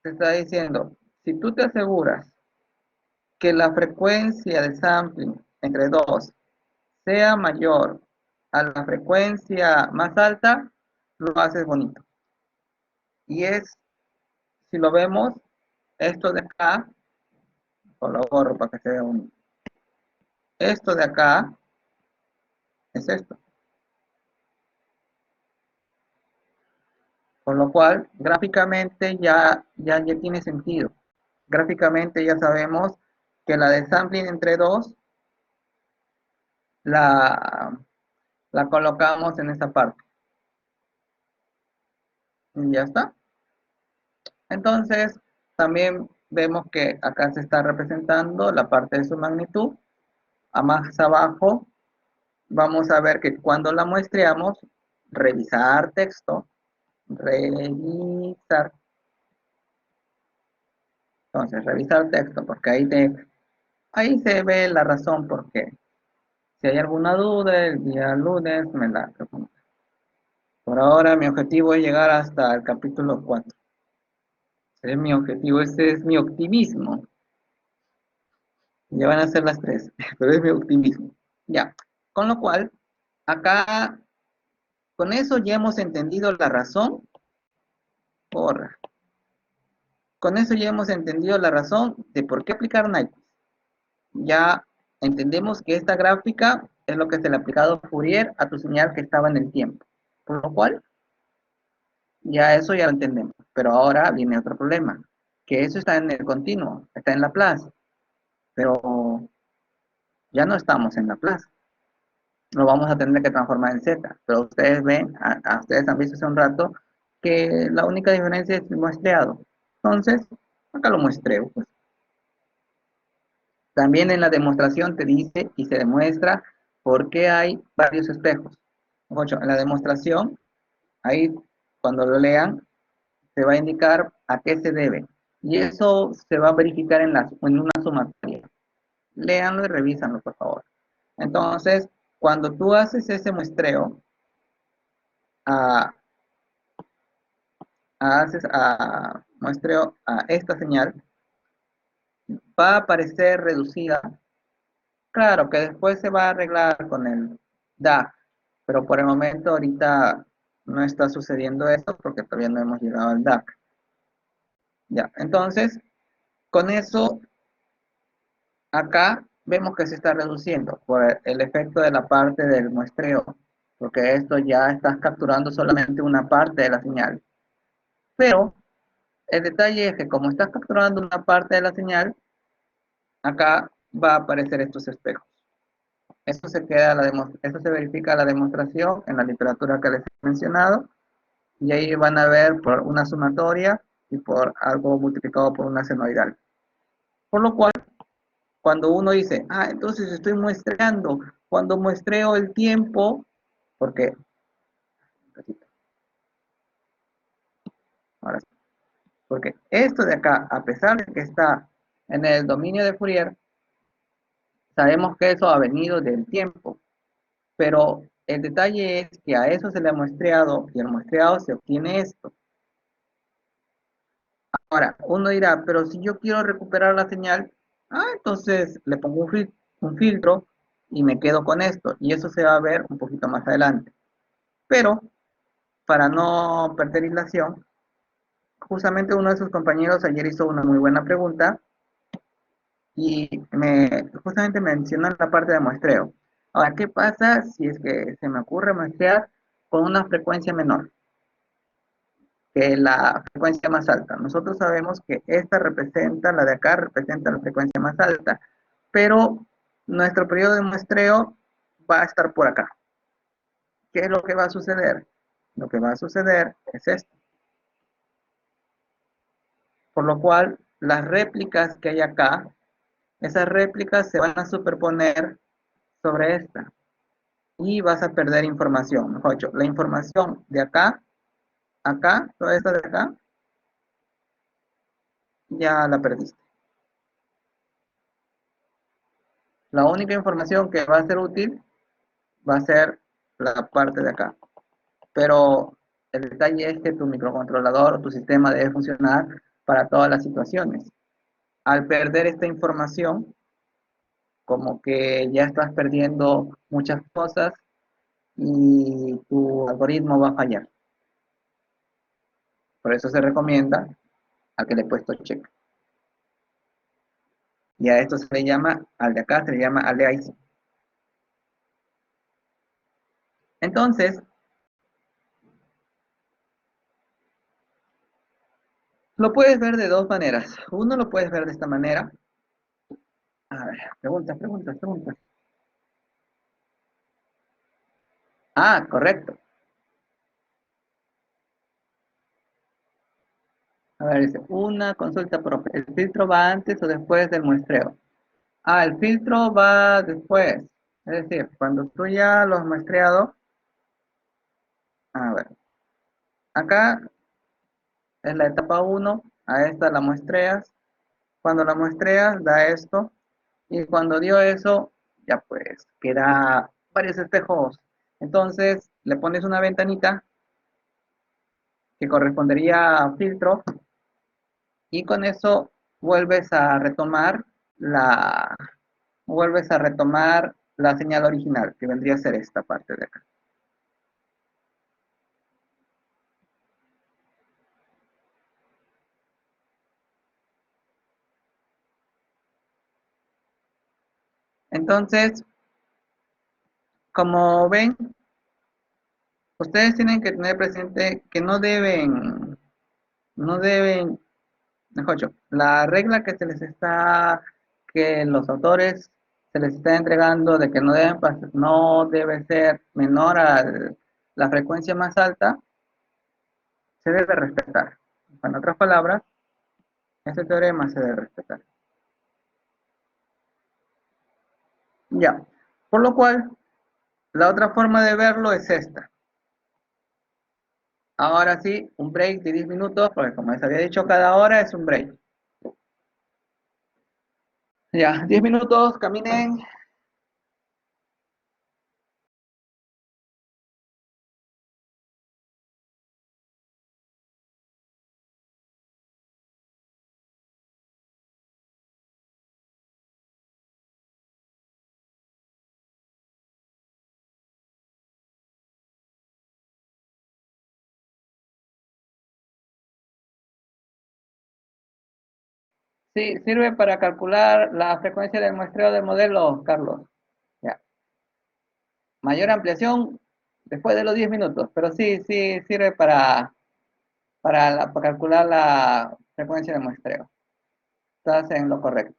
te está diciendo, si tú te aseguras que la frecuencia de sampling entre 2 sea mayor a la frecuencia más alta, lo haces bonito. Y es, si lo vemos, esto de acá, o lo borro para que se vea un... Esto de acá es esto. Con lo cual, gráficamente ya tiene sentido. Gráficamente ya sabemos que la de sampling entre dos la, la colocamos en esta parte. Y ya está. Entonces, también vemos que acá se está representando la parte de su magnitud. A más abajo, vamos a ver que cuando la muestreamos, revisar texto, revisar. Entonces, revisar texto, porque ahí se ve la razón por qué. Si hay alguna duda, el día lunes me la pregunta. Por ahora, mi objetivo es llegar hasta el capítulo 4. Ese es mi objetivo, ese es mi optimismo. Ya van a ser las 3, pero es mi optimismo. Ya, con lo cual, acá, con eso ya hemos entendido la razón. Por, con eso ya hemos entendido la razón de por qué aplicar Nyquist. Ya entendemos que esta gráfica es lo que se le ha aplicado Fourier a tu señal que estaba en el tiempo. Por lo cual, ya eso ya lo entendemos. Pero ahora viene otro problema, que eso está en el continuo, está en Laplace. Pero ya no estamos en Laplace. Lo vamos a tener que transformar en Z. Pero ustedes ven, ustedes han visto hace un rato, que la única diferencia es el muestreado. Entonces, acá lo muestreo. Pues. También en la demostración te dice y se demuestra por qué hay varios espejos. Ocho, en la demostración, ahí cuando lo lean, se va a indicar a qué se debe. Y eso se va a verificar en una sumatoria. Léanlo y revísanlo, por favor. Entonces, cuando tú haces ese muestreo, a, muestreo a esta señal, va a aparecer reducida. Claro que después se va a arreglar con el DAG, pero por el momento ahorita no está sucediendo eso porque todavía no hemos llegado al DAG. Ya, entonces, con eso, acá vemos que se está reduciendo por el efecto de la parte del muestreo, porque esto ya estás capturando solamente una parte de la señal. Pero el detalle es que como estás capturando una parte de la señal, acá va a aparecer estos espejos. Eso se verifica la demostración en la literatura que les he mencionado, y ahí van a ver por una sumatoria y por algo multiplicado por una senoidal. Por lo cual, cuando uno dice, entonces estoy muestreando, cuando muestreo el tiempo, porque, ahora sí, porque esto de acá, a pesar de que está en el dominio de Fourier, sabemos que eso ha venido del tiempo, pero el detalle es que a eso se le ha muestreado y el muestreado se obtiene esto. Ahora, uno dirá, pero si yo quiero recuperar la señal, entonces le pongo un filtro y me quedo con esto, y eso se va a ver un poquito más adelante. Pero, para no perder hilación, justamente uno de sus compañeros ayer hizo una muy buena pregunta y justamente mencionó la parte de muestreo. Ahora, ¿qué pasa si es que se me ocurre muestrear con una frecuencia menor que la frecuencia más alta? Nosotros sabemos que esta representa, la de acá representa la frecuencia más alta, pero nuestro periodo de muestreo va a estar por acá. ¿Qué es lo que va a suceder? Lo que va a suceder es esto. Por lo cual, las réplicas que hay acá, esas réplicas se van a superponer sobre esta y vas a perder información. Mejor dicho, la información de acá, toda esta de acá, ya la perdiste. La única información que va a ser útil va a ser la parte de acá. Pero el detalle es que tu microcontrolador o tu sistema debe funcionar para todas las situaciones. Al perder esta información, como que ya estás perdiendo muchas cosas y tu algoritmo va a fallar. Por eso se recomienda al que le he puesto check. Y a esto se le llama, al de acá se le llama aliasing. Entonces, lo puedes ver de dos maneras. Uno lo puedes ver de esta manera. A ver, preguntas, preguntas, preguntas. Ah, correcto. A ver, dice, una consulta propia. ¿El filtro va antes o después del muestreo? Ah, el filtro va después. Es decir, cuando tú ya lo has muestreado, a ver, acá es la etapa uno, a esta la muestreas. Cuando la muestreas, da esto. Y cuando dio eso, ya pues, queda varios espejos. Entonces, le pones una ventanita que correspondería a filtro y con eso vuelves a retomar la, vuelves a retomar la señal original, que vendría a ser esta parte de acá. Entonces, como ven, ustedes tienen que tener presente que no deben, mejor dicho, la regla que se les está, que los autores se les está entregando de que no debe ser menor a la frecuencia más alta, se debe respetar. En otras palabras, este teorema se debe respetar. Ya. Por lo cual, la otra forma de verlo es esta. Ahora sí, un break de 10 minutos, porque como les había dicho, cada hora es un break. Ya, 10 minutos, caminen. Sí, sirve para calcular la frecuencia del muestreo del modelo, Carlos. Ya. Mayor ampliación después de los 10 minutos, pero sí, sí, sirve para calcular la frecuencia de muestreo. Estás en lo correcto.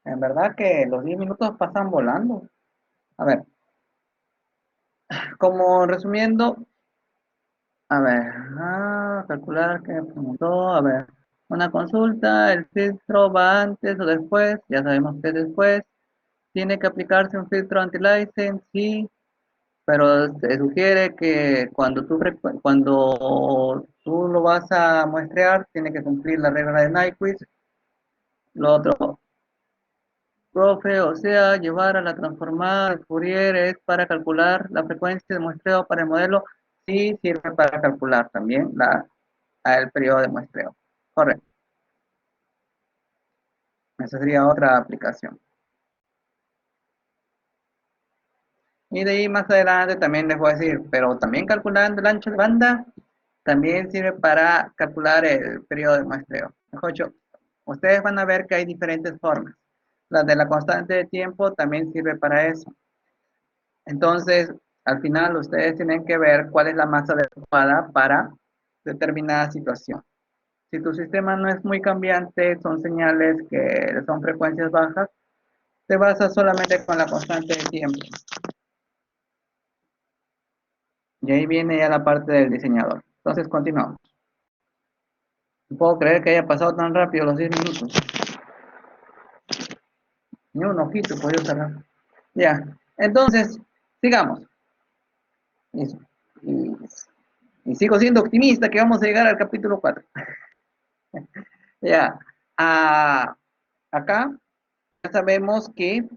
En verdad que los 10 minutos pasan volando. A ver, como resumiendo, a ver, calcular que preguntó, a ver, una consulta, el filtro va antes o después, ya sabemos que después, tiene que aplicarse un filtro anti-license, sí, pero se sugiere que cuando tú lo vas a muestrear, tiene que cumplir la regla de Nyquist. Lo otro, profe, o sea, llevar a la transformada de Fourier es para calcular la frecuencia de muestreo para el modelo, sí sirve para calcular también el periodo de muestreo. Correcto, esa sería otra aplicación. Y de ahí más adelante también les voy a decir, pero también calculando el ancho de banda, también sirve para calcular el periodo de muestreo. Mejor dicho, ustedes van a ver que hay diferentes formas. La de la constante de tiempo también sirve para eso. Entonces, al final ustedes tienen que ver cuál es la más adecuada para determinada situación. Si tu sistema no es muy cambiante, son señales que son frecuencias bajas, te basas solamente con la constante de tiempo. Y ahí viene ya la parte del diseñador. Entonces, continuamos. No puedo creer que haya pasado tan rápido los 10 minutos. Ni un ojito podía cerrar. Ya, entonces, sigamos. Y, y- y sigo siendo optimista que vamos a llegar al capítulo 4. Ya, acá ya sabemos que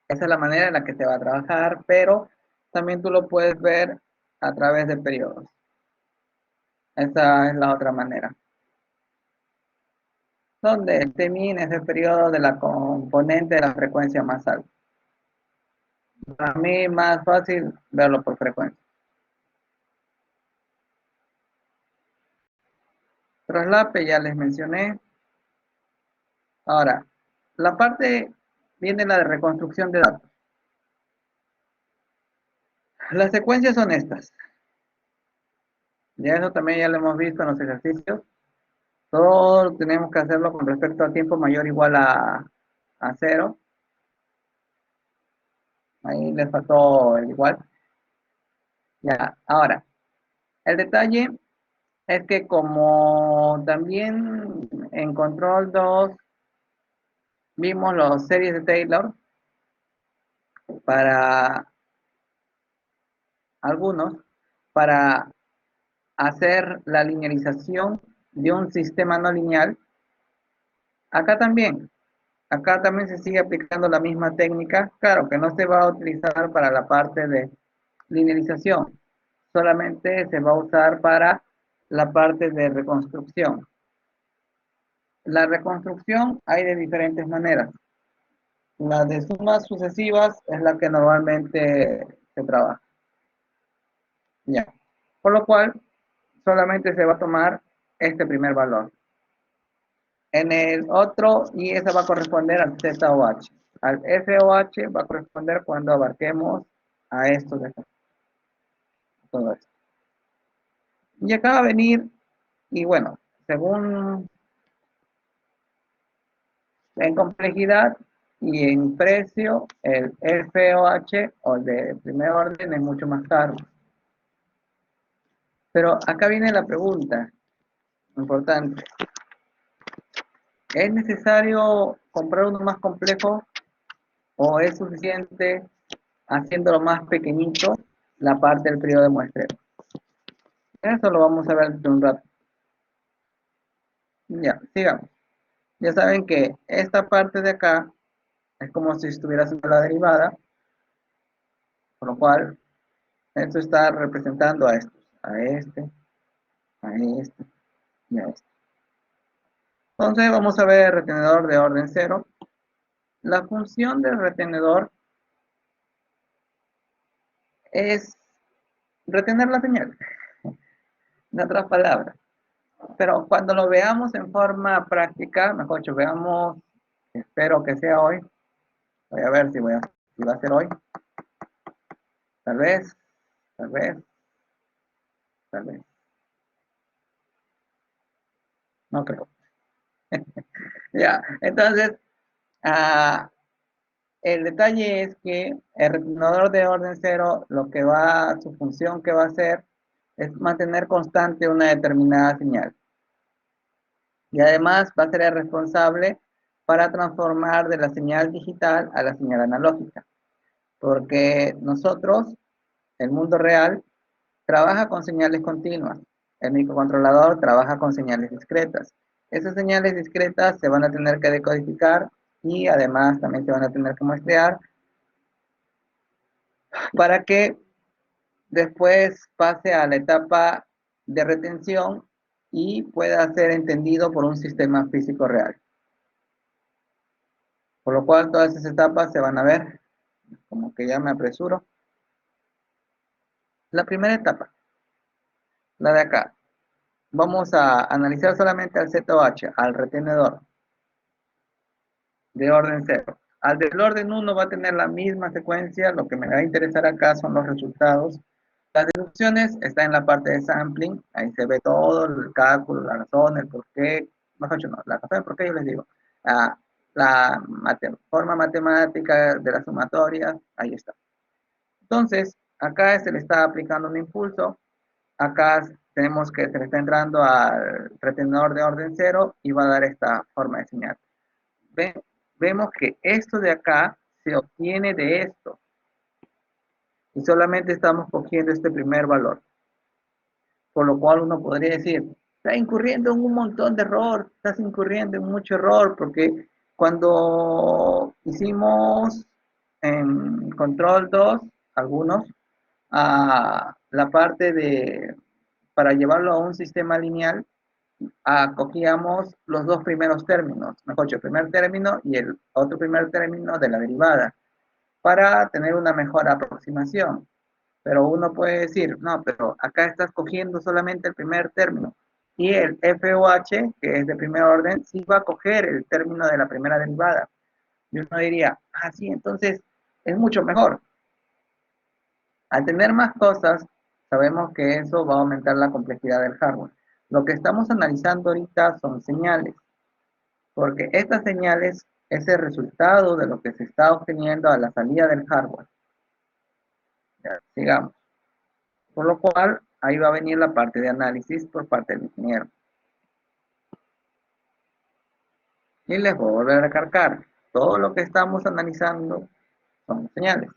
esa es la manera en la que se va a trabajar, pero también tú lo puedes ver a través de periodos. Esa es la otra manera. Donde el Tmin es el periodo de la componente de la frecuencia más alta. Para mí es más fácil verlo por frecuencia. Traslape ya les mencioné. Ahora, la parte viene la de reconstrucción de datos. Las secuencias son estas. Ya eso también ya lo hemos visto en los ejercicios. Todo tenemos que hacerlo con respecto a tiempo mayor o igual a 0. Ahí les faltó el igual. Ya, ahora, el detalle es que como también en control 2 vimos los series de Taylor para algunos, para hacer la linealización de un sistema no lineal, acá también se sigue aplicando la misma técnica, claro que no se va a utilizar para la parte de linealización, solamente se va a usar para la parte de reconstrucción. La reconstrucción hay de diferentes maneras. La de sumas sucesivas es la que normalmente se trabaja. Ya. Por lo cual, solamente se va a tomar este primer valor. En el otro, y esa va a corresponder al ZOH. Al FOH va a corresponder cuando abarquemos a esto de acá. Todo esto. Y acá va a venir, y bueno, según en complejidad y en precio, el FOH o el de primer orden es mucho más caro. Pero acá viene la pregunta importante. ¿Es necesario comprar uno más complejo o es suficiente haciéndolo más pequeñito la parte del periodo de muestreo? Eso lo vamos a ver de un rato. Ya, sigamos. Ya saben que esta parte de acá es como si estuviera haciendo la derivada, por lo cual esto está representando a estos, a este, a este y a este. Entonces vamos a ver el retenedor de orden 0. La función del retenedor es retener la señal, en otras palabras. Pero cuando lo veamos en forma práctica, mejor dicho, veamos, espero que sea hoy. Voy a ver si va a ser hoy. Tal vez, tal vez, tal vez. No creo. Ya, entonces, ah, el detalle es que el retenedor de orden cero, su función que va a hacer es mantener constante una determinada señal. Y además va a ser el responsable para transformar de la señal digital a la señal analógica. Porque nosotros, el mundo real, trabaja con señales continuas. El microcontrolador trabaja con señales discretas. Esas señales discretas se van a tener que decodificar y además también se van a tener que muestrear para que después pase a la etapa de retención y pueda ser entendido por un sistema físico real. Por lo cual todas esas etapas se van a ver, como que ya me apresuro. La primera etapa, la de acá. Vamos a analizar solamente al ZOH, al retenedor de orden cero. Al del orden 1 va a tener la misma secuencia, lo que me va a interesar acá son los resultados. Las deducciones está en la parte de sampling, ahí se ve todo, el cálculo, la razón, el por qué, mejor dicho, no, la razón, el por qué yo les digo, la forma matemática de la sumatoria, ahí está. Entonces, acá se le está aplicando un impulso, acá tenemos que se le está entrando al retenedor de orden cero y va a dar esta forma de señal. Vemos que esto de acá se obtiene de esto y solamente estamos cogiendo este primer valor. Por lo cual uno podría decir, está incurriendo en un montón de error, estás incurriendo en mucho error, porque cuando hicimos en control 2 algunos, la parte de, para llevarlo a un sistema lineal, cogíamos los dos primeros términos, mejor dicho, el primer término y el otro primer término de la derivada, para tener una mejor aproximación. Pero uno puede decir, no, pero acá estás cogiendo solamente el primer término. Y el FOH, que es de primer orden, sí va a coger el término de la primera derivada. Y uno diría, sí, entonces es mucho mejor. Al tener más cosas, sabemos que eso va a aumentar la complejidad del hardware. Lo que estamos analizando ahorita son señales, porque estas señales es el resultado de lo que se está obteniendo a la salida del hardware. Ya, sigamos. Por lo cual, ahí va a venir la parte de análisis por parte del ingeniero. Y les voy a volver a recargar. Todo lo que estamos analizando son señales,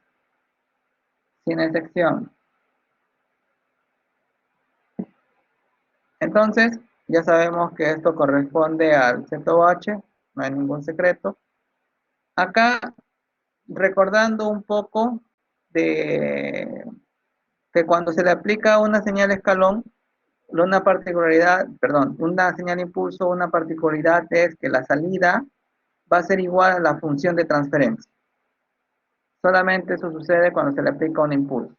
sin excepción. Entonces, ya sabemos que esto corresponde al ZOH, no hay ningún secreto. Acá, recordando un poco de que cuando se le aplica una señal escalón, una particularidad, perdón, una señal impulso, una particularidad es que la salida va a ser igual a la función de transferencia. Solamente eso sucede cuando se le aplica un impulso.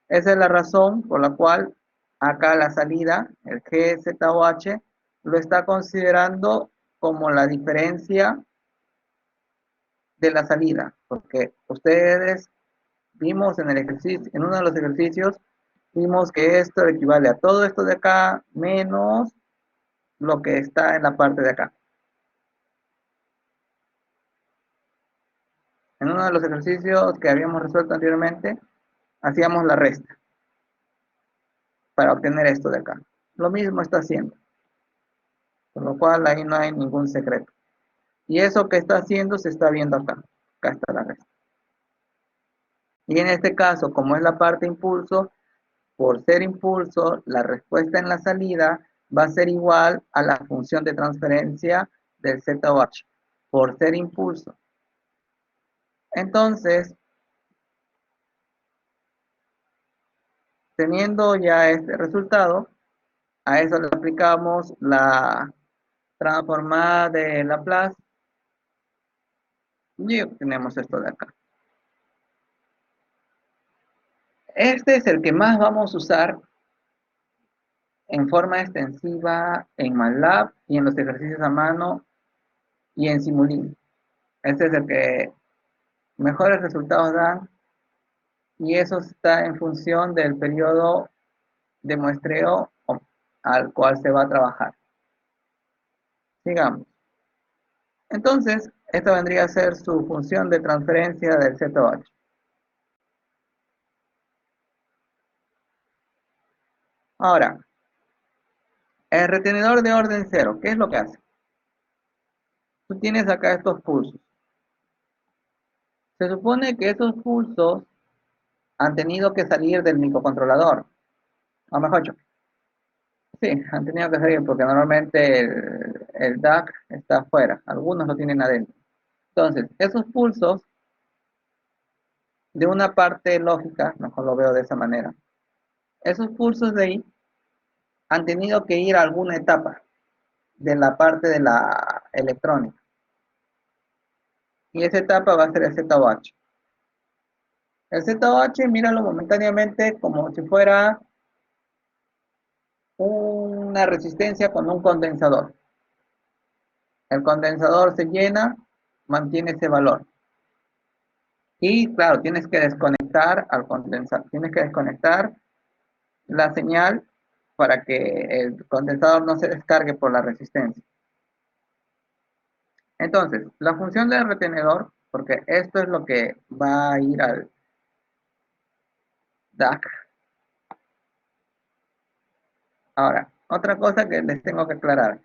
Esa es la razón por la cual acá la salida, el GZOH, lo está considerando como la diferencia de la salida, porque ustedes vimos en el ejercicio, en uno de los ejercicios, vimos que esto equivale a todo esto de acá menos lo que está en la parte de acá. En uno de los ejercicios que habíamos resuelto anteriormente, hacíamos la resta para obtener esto de acá. Lo mismo está haciendo, por lo cual ahí no hay ningún secreto. Y eso que está haciendo se está viendo acá. Acá está la resta. Y en este caso, como es la parte impulso, por ser impulso, la respuesta en la salida va a ser igual a la función de transferencia del ZOH, por ser impulso. Entonces, teniendo ya este resultado, a eso le aplicamos la transformada de Laplace y obtenemos esto de acá. Este es el que más vamos a usar en forma extensiva en MATLAB y en los ejercicios a mano y en Simulink. Este es el que mejores resultados dan y eso está en función del periodo de muestreo al cual se va a trabajar. Sigamos. Entonces, esta vendría a ser su función de transferencia del ZOH. Ahora, el retenedor de orden cero, ¿qué es lo que hace? Tú tienes acá estos pulsos. Se supone que esos pulsos han tenido que salir del microcontrolador. O mejor dicho, sí, han tenido que salir porque normalmente el DAC está afuera. Algunos lo tienen adentro. Entonces, esos pulsos de una parte lógica, mejor lo veo de esa manera, esos pulsos de ahí han tenido que ir a alguna etapa de la parte de la electrónica. Y esa etapa va a ser el ZOH. El ZOH, míralo momentáneamente como si fuera una resistencia con un condensador. El condensador se llena, mantiene ese valor. Y claro, tienes que desconectar al condensador, tienes que desconectar la señal para que el condensador no se descargue por la resistencia. Entonces, la función del retenedor, porque esto es lo que va a ir al DAC. Ahora, otra cosa que les tengo que aclarar.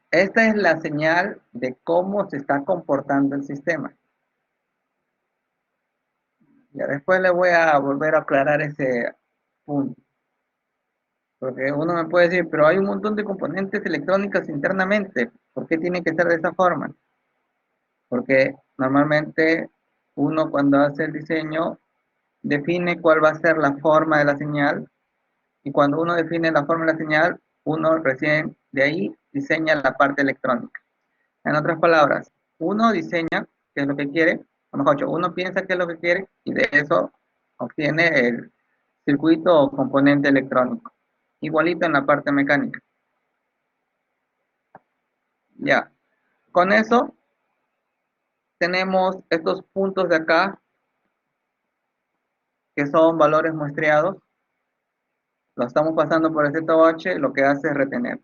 Esta es la señal de cómo se está comportando el sistema. Ya después le voy a volver a aclarar ese punto. Porque uno me puede decir, pero hay un montón de componentes electrónicas internamente. ¿Por qué tiene que ser de esa forma? Porque normalmente uno cuando hace el diseño define cuál va a ser la forma de la señal. Y cuando uno define la forma de la señal, uno recién de ahí diseña la parte electrónica. En otras palabras, uno diseña qué es lo que quiere, o mejor dicho, uno piensa qué es lo que quiere y de eso obtiene el circuito o componente electrónico. Igualito en la parte mecánica. Ya, con eso tenemos estos puntos de acá que son valores muestreados. Lo estamos pasando por el ZOH, lo que hace es retener.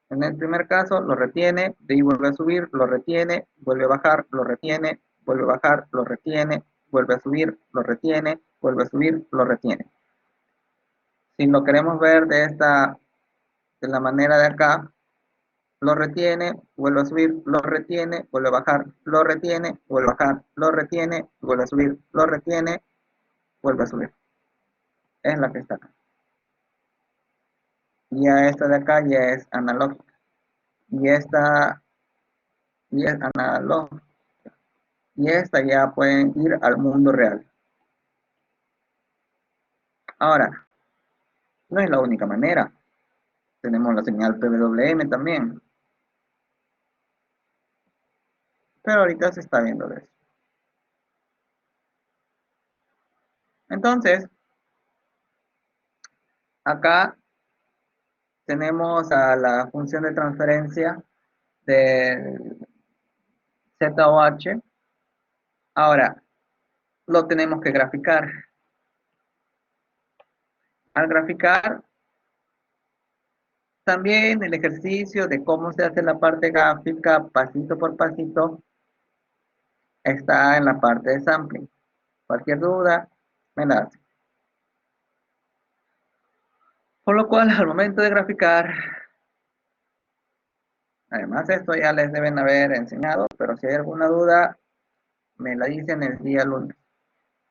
En el primer caso lo retiene, de ahí vuelve a subir, lo retiene, vuelve a bajar, lo retiene, vuelve a bajar, lo retiene, vuelve a subir, lo retiene, vuelve a subir, lo retiene. Si lo queremos ver de la manera de acá, lo retiene, vuelve a subir, lo retiene, vuelve a bajar, lo retiene, vuelve a bajar, lo retiene, vuelve a subir, lo retiene, vuelve a subir. Es la que está acá. Ya esta de acá ya es analógica. Y esta ya es analógica. Y esta ya pueden ir al mundo real. Ahora, no es la única manera. Tenemos la señal PWM también. Pero ahorita se está viendo de eso. Entonces, acá tenemos a la función de transferencia del ZOH. Ahora, lo tenemos que graficar. Al graficar, también el ejercicio de cómo se hace la parte gráfica pasito por pasito está en la parte de sampling. Cualquier duda, me la hace. Por lo cual, al momento de graficar, además esto ya les deben haber enseñado, pero si hay alguna duda, me la dicen el día lunes.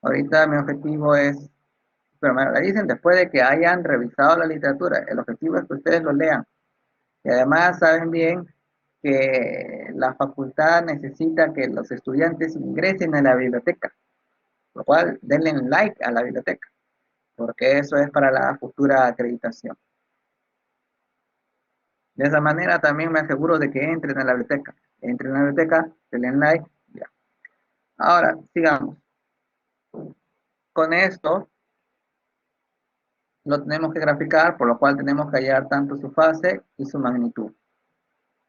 Ahorita mi objetivo es, pero me la dicen después de que hayan revisado la literatura. El objetivo es que ustedes lo lean. Y además saben bien que la facultad necesita que los estudiantes ingresen a la biblioteca, por lo cual denle like a la biblioteca, porque eso es para la futura acreditación. De esa manera también me aseguro de que entren a la biblioteca. Entren a la biblioteca, denle like, ya. Ahora, sigamos. Con esto lo tenemos que graficar, por lo cual tenemos que hallar tanto su fase y su magnitud.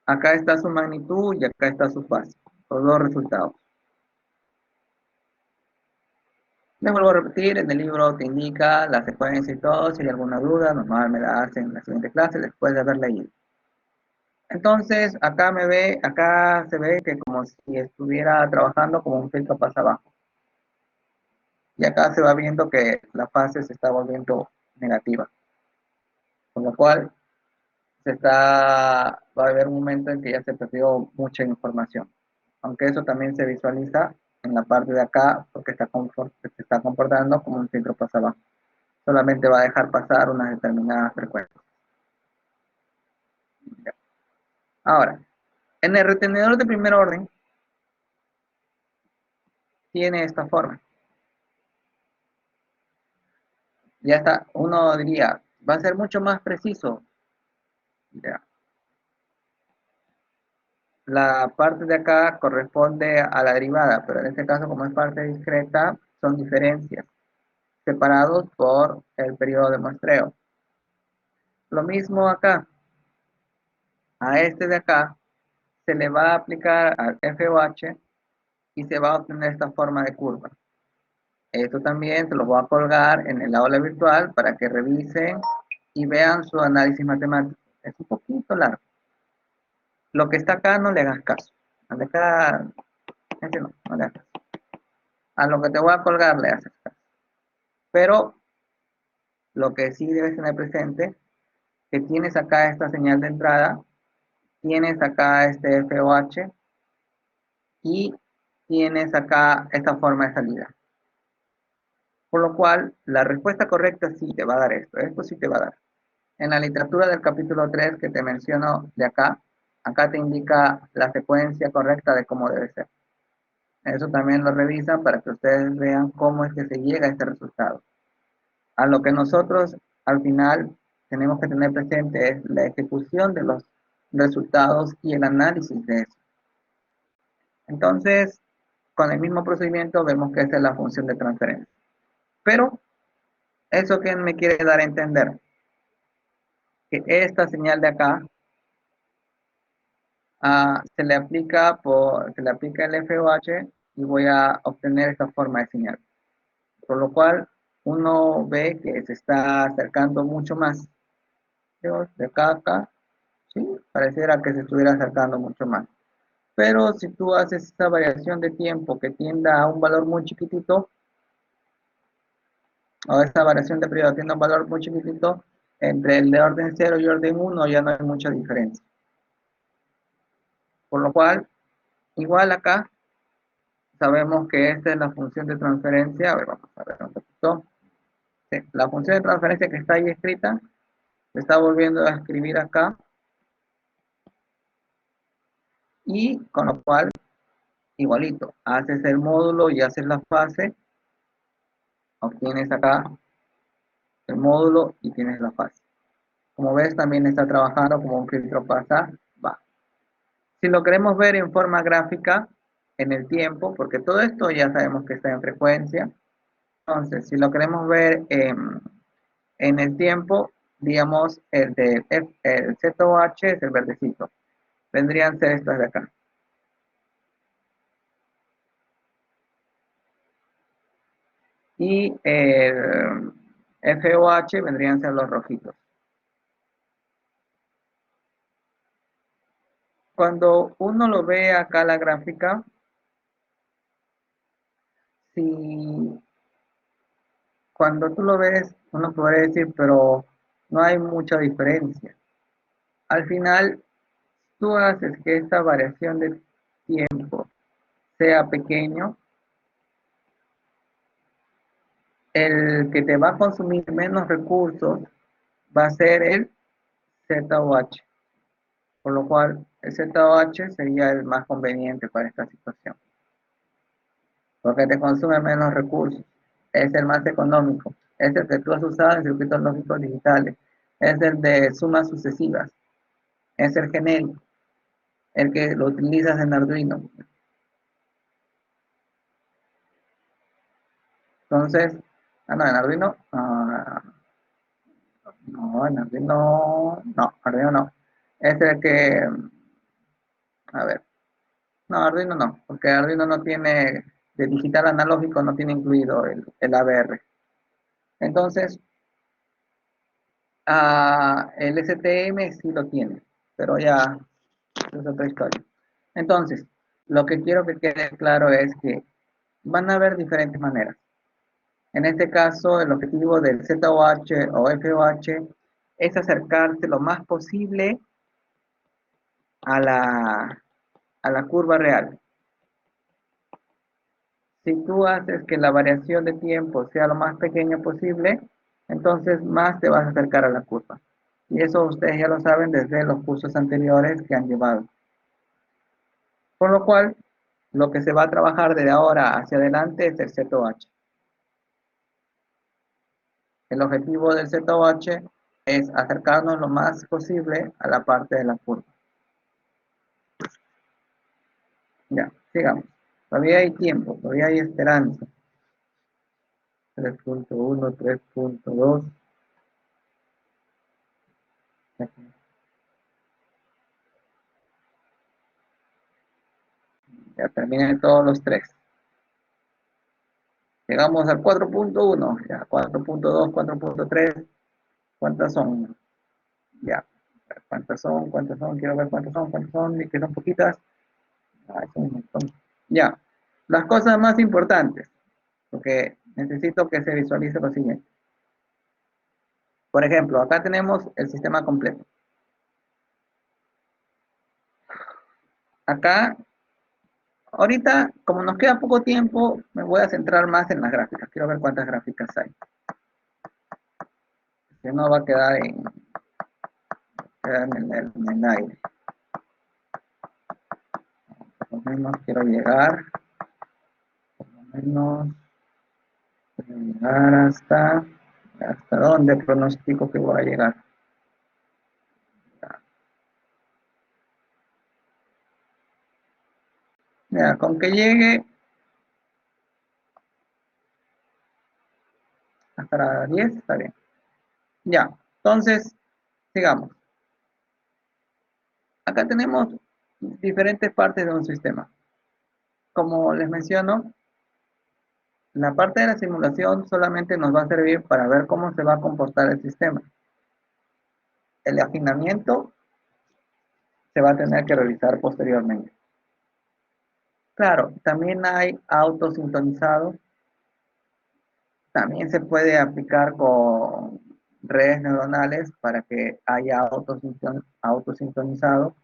Acá está su magnitud y acá está su fase, los dos resultados. Les vuelvo a repetir, en el libro te indica la secuencia y todo. Si hay alguna duda, normal me la hacen en la siguiente clase después de haber leído. Entonces, acá se ve que como si estuviera trabajando como un filtro pasa abajo. Y acá se va viendo que la fase se está volviendo negativa. Con lo cual, va a haber un momento en que ya se perdió mucha información. Aunque eso también se visualiza en la parte de acá, porque se está comportando como un filtro pasa abajo. Solamente va a dejar pasar unas determinadas frecuencias. Ahora, en el retenedor de primer orden, tiene esta forma. Ya está, uno diría, va a ser mucho más preciso. Ya. La parte de acá corresponde a la derivada, pero en este caso, como es parte discreta, son diferencias, separados por el periodo de muestreo. Lo mismo acá, a este de acá, se le va a aplicar al FOH y se va a obtener esta forma de curva. Esto también se lo voy a colgar en el aula virtual para que revisen y vean su análisis matemático. Es un poquito largo. Lo que está acá no le hagas caso. Al de acá, no le hagas caso. A lo que te voy a colgar le haces caso. Pero lo que sí debes tener presente, que tienes acá esta señal de entrada, tienes acá este FOH y tienes acá esta forma de salida. Por lo cual, la respuesta correcta sí te va a dar esto sí te va a dar. En la literatura del capítulo 3 que te menciono de acá te indica la secuencia correcta de cómo debe ser. Eso también lo revisan para que ustedes vean cómo es que se llega a este resultado. A lo que nosotros al final tenemos que tener presente es la ejecución de los resultados y el análisis de eso. Entonces, con el mismo procedimiento vemos que esa es la función de transferencia. Pero, ¿eso qué me quiere dar a entender? Que esta señal de acá se le aplica el FOH y voy a obtener esta forma de señal. Por lo cual, uno ve que se está acercando mucho más. De acá a acá, ¿sí? Pareciera que se estuviera acercando mucho más. Pero si tú haces esta variación de tiempo que tienda a un valor muy chiquitito, o esta variación de periodo tiende a un valor muy chiquitito, entre el de orden 0 y orden 1 ya no hay mucha diferencia. Por lo cual, igual acá, sabemos que esta es la función de transferencia. A ver, vamos a ver un poquito. Sí, la función de transferencia que está ahí escrita, se está volviendo a escribir acá. Y con lo cual, igualito, haces el módulo y haces la fase, obtienes acá el módulo y tienes la fase. Como ves, también está trabajando como un filtro pasa, va. Si lo queremos ver en forma gráfica, en el tiempo, porque todo esto ya sabemos que está en frecuencia. Entonces, si lo queremos ver en el tiempo, digamos, el ZOH es el verdecito. Vendrían a ser estas de acá. Y el FOH vendrían a ser los rojitos. Cuando uno lo ve acá la gráfica, si cuando tú lo ves, uno podría decir, pero no hay mucha diferencia. Al final, tú haces que esta variación de tiempo sea pequeño, el que te va a consumir menos recursos va a ser el ZOH, por lo cual el ZOH sería el más conveniente para esta situación, porque te consume menos recursos, es el más económico, es el que tú has usado en circuitos lógicos digitales, es el de sumas sucesivas, es el genérico, el que lo utilizas en Arduino. Entonces, no, en Arduino, no, en Arduino, no, Arduino no. Es el que, a ver, no, Arduino no, porque Arduino no tiene, de digital analógico no tiene incluido el ABR. Entonces, el STM sí lo tiene, pero ya es otra historia. Entonces, lo que quiero que quede claro es que van a haber diferentes maneras. En este caso, el objetivo del ZOH o FOH es acercarse lo más posible a la curva real. Si tú haces que la variación de tiempo sea lo más pequeño posible, entonces más te vas a acercar a la curva. Y eso ustedes ya lo saben desde los cursos anteriores que han llevado. Por lo cual, lo que se va a trabajar desde ahora hacia adelante es el ZOH. El objetivo del ZOH es acercarnos lo más posible a la parte de la curva. Ya, sigamos. Todavía hay tiempo, todavía hay esperanza. 3.1, 3.2. Ya terminé todos los tres. Llegamos al 4.1, ya 4.2, 4.3. ¿Cuántas son? Ya. ¿Cuántas son? ¿Cuántas son? Quiero ver cuántas son, y que son poquitas. Son un montón. Ya. Las cosas más importantes, porque necesito que se visualice lo siguiente. Por ejemplo, acá tenemos el sistema completo. Acá, ahorita, como nos queda poco tiempo, me voy a centrar más en las gráficas. Quiero ver cuántas gráficas hay. Si no, va a quedar en el aire. Por lo menos quiero llegar, por lo menos quiero llegar hasta dónde pronostico que voy a llegar. Mira, con que llegue hasta la 10 está bien. Ya, entonces, sigamos. Acá tenemos diferentes partes de un sistema. Como les menciono, la parte de la simulación solamente nos va a servir para ver cómo se va a comportar el sistema. El afinamiento se va a tener que realizar posteriormente. Claro, también hay autosintonizado. También se puede aplicar con redes neuronales para que haya autosintonizado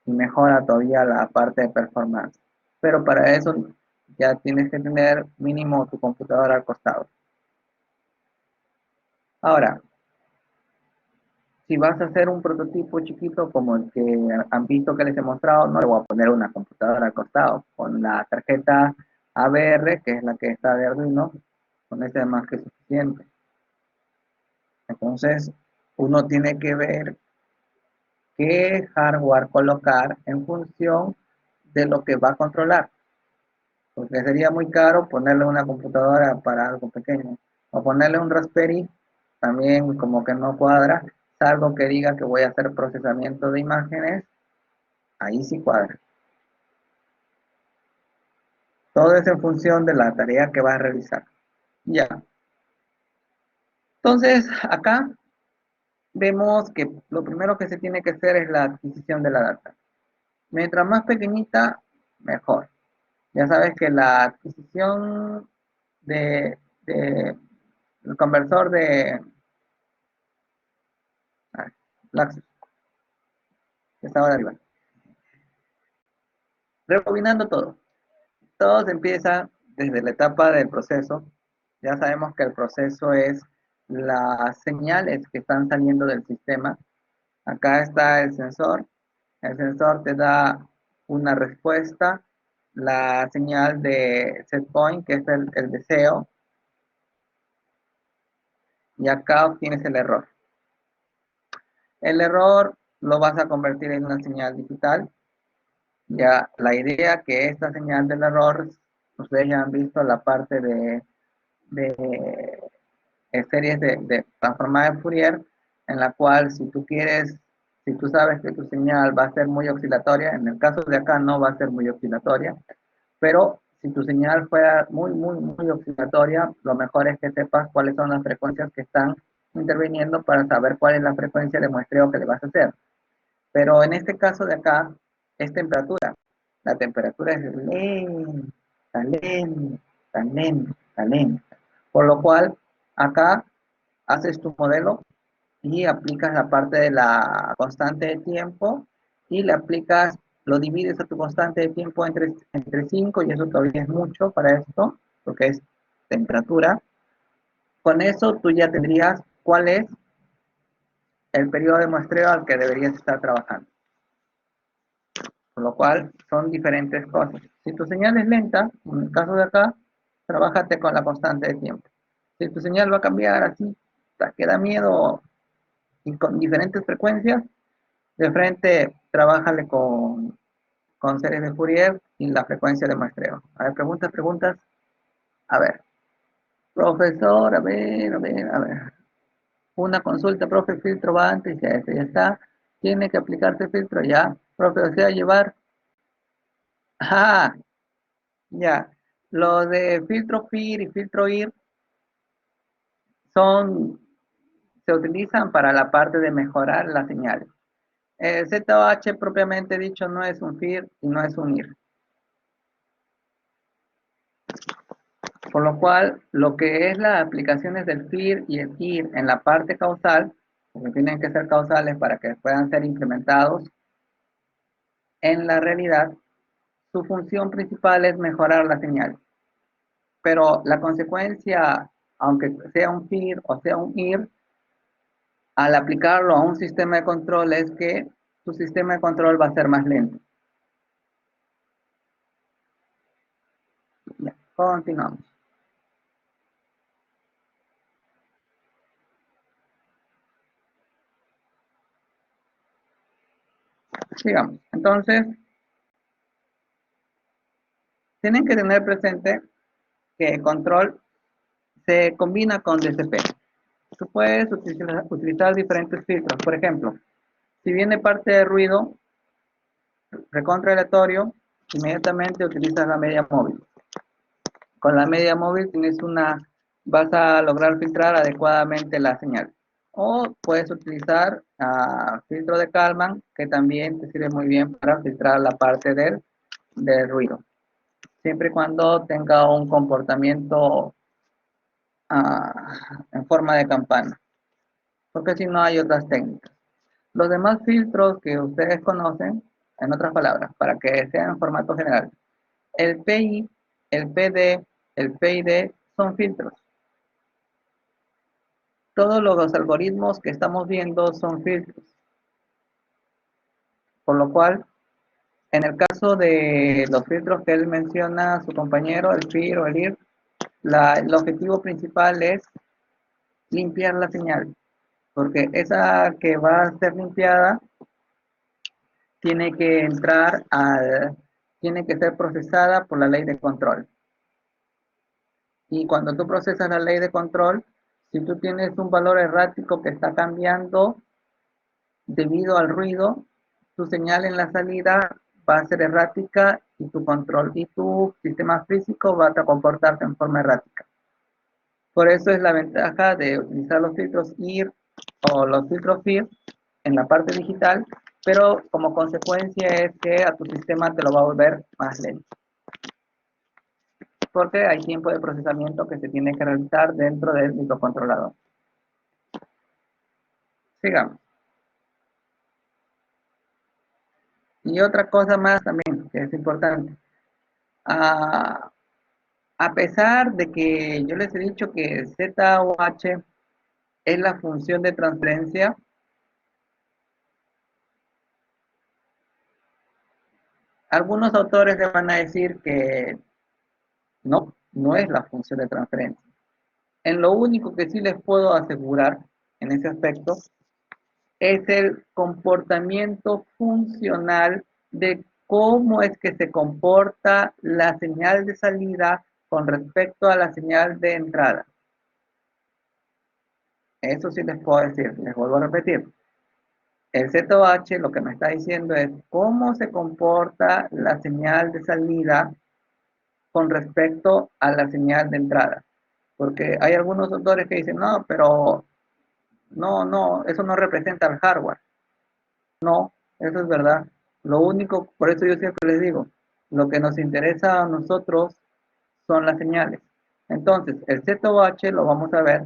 y mejora todavía la parte de performance. Pero para eso ya tienes que tener mínimo tu computadora al costado. Ahora, si vas a hacer un prototipo chiquito como el que han visto que les he mostrado, no le voy a poner una computadora al costado. Con la tarjeta ABR, que es la que está de Arduino, con ese es más que suficiente. Entonces, uno tiene que ver qué hardware colocar en función de lo que va a controlar. Porque sería muy caro ponerle una computadora para algo pequeño. O ponerle un Raspberry, también como que no cuadra, salvo que diga que voy a hacer procesamiento de imágenes, ahí sí cuadra. Todo es en función de la tarea que vas a realizar. Ya. Entonces, acá vemos que lo primero que se tiene que hacer es la adquisición de la data. Mientras más pequeñita, mejor. Ya sabes que la adquisición de el conversor de Flaxus, que estaba de arriba. Rebobinando todo. Todo se empieza desde la etapa del proceso. Ya sabemos que el proceso es las señales que están saliendo del sistema. Acá está el sensor. El sensor te da una respuesta, la señal de set point, que es el deseo, y acá obtienes el error. El error lo vas a convertir en una señal digital. Ya la idea que esta señal del error, ustedes ya han visto la parte de series de transformada de Fourier, en la cual si tú quieres, si tú sabes que tu señal va a ser muy oscilatoria, en el caso de acá no va a ser muy oscilatoria, Pero si tu señal fuera muy oscilatoria, lo mejor es que sepas cuáles son las frecuencias que están interviniendo para saber cuál es la frecuencia de muestreo que le vas a hacer. Pero en este caso de acá es temperatura. La temperatura es lenta, lenta, lenta, lenta. Por lo cual, acá haces tu modelo y aplicas la parte de la constante de tiempo y le aplicas, lo divides a tu constante de tiempo entre 5 y eso todavía es mucho para esto, porque es temperatura. Con eso tú ya tendrías cuál es el periodo de muestreo al que deberías estar trabajando. Por lo cual son diferentes cosas. Si tu señal es lenta, en el caso de acá, trabájate con la constante de tiempo. Si tu señal va a cambiar así, que da miedo y con diferentes frecuencias, de frente, trabájale con series de Fourier y la frecuencia de muestreo. A ver, preguntas, preguntas. A ver, profesor, a ver. Una consulta, profe, filtro va antes, ya, ya está. Tiene que aplicarse filtro, ya. Profe, o sea, llevar. Ah, ya. Lo de filtro FIR y filtro IR son, se utilizan para la parte de mejorar la señal. ZOH propiamente dicho no es un FIR y no es un IR. Por lo cual, lo que es las aplicaciones del FIR y el IR en la parte causal, porque tienen que ser causales para que puedan ser implementados en la realidad, su función principal es mejorar la señal. Pero la consecuencia, aunque sea un FIR o sea un IR, al aplicarlo a un sistema de control es que tu sistema de control va a ser más lento. Ya, continuamos. Sigamos. Entonces, tienen que tener presente que control se combina con DCP. Tú puedes utilizar diferentes filtros. Por ejemplo, si viene parte de ruido, recontra aleatorio, inmediatamente utilizas la media móvil. Con la media móvil vas a lograr filtrar adecuadamente la señal. O puedes utilizar filtro de Kalman, que también te sirve muy bien para filtrar la parte del ruido. Siempre y cuando tenga un comportamiento en forma de campana. Porque si no hay otras técnicas. Los demás filtros que ustedes conocen, en otras palabras, para que sean en formato general, el PI, el PD, el PID son filtros. Todos los algoritmos que estamos viendo son filtros. Por lo cual, en el caso de los filtros que él menciona, su compañero, el FIR o el IR, el objetivo principal es limpiar la señal. Porque esa que va a ser limpiada tiene que tiene que ser procesada por la ley de control. Y cuando tú procesas la ley de control, si tú tienes un valor errático que está cambiando debido al ruido, tu señal en la salida va a ser errática y tu control y tu sistema físico va a comportarse en forma errática. Por eso es la ventaja de utilizar los filtros IR o los filtros FIR en la parte digital, pero como consecuencia es que a tu sistema te lo va a volver más lento. Porque hay tiempo de procesamiento que se tiene que realizar dentro del microcontrolador. Sigamos. Y otra cosa más también que es importante. A pesar de que yo les he dicho que Z o H es la función de transferencia, algunos autores le van a decir que no es la función de transferencia. En lo único que sí les puedo asegurar en ese aspecto es el comportamiento funcional de cómo es que se comporta la señal de salida con respecto a la señal de entrada. Eso sí les puedo decir, les vuelvo a repetir. El ZOH lo que me está diciendo es cómo se comporta la señal de salida con respecto a la señal de entrada. Porque hay algunos autores que dicen, no, pero no, eso no representa el hardware. No, eso es verdad. Lo único, por eso yo siempre les digo, lo que nos interesa a nosotros son las señales. Entonces, el ZOH lo vamos a ver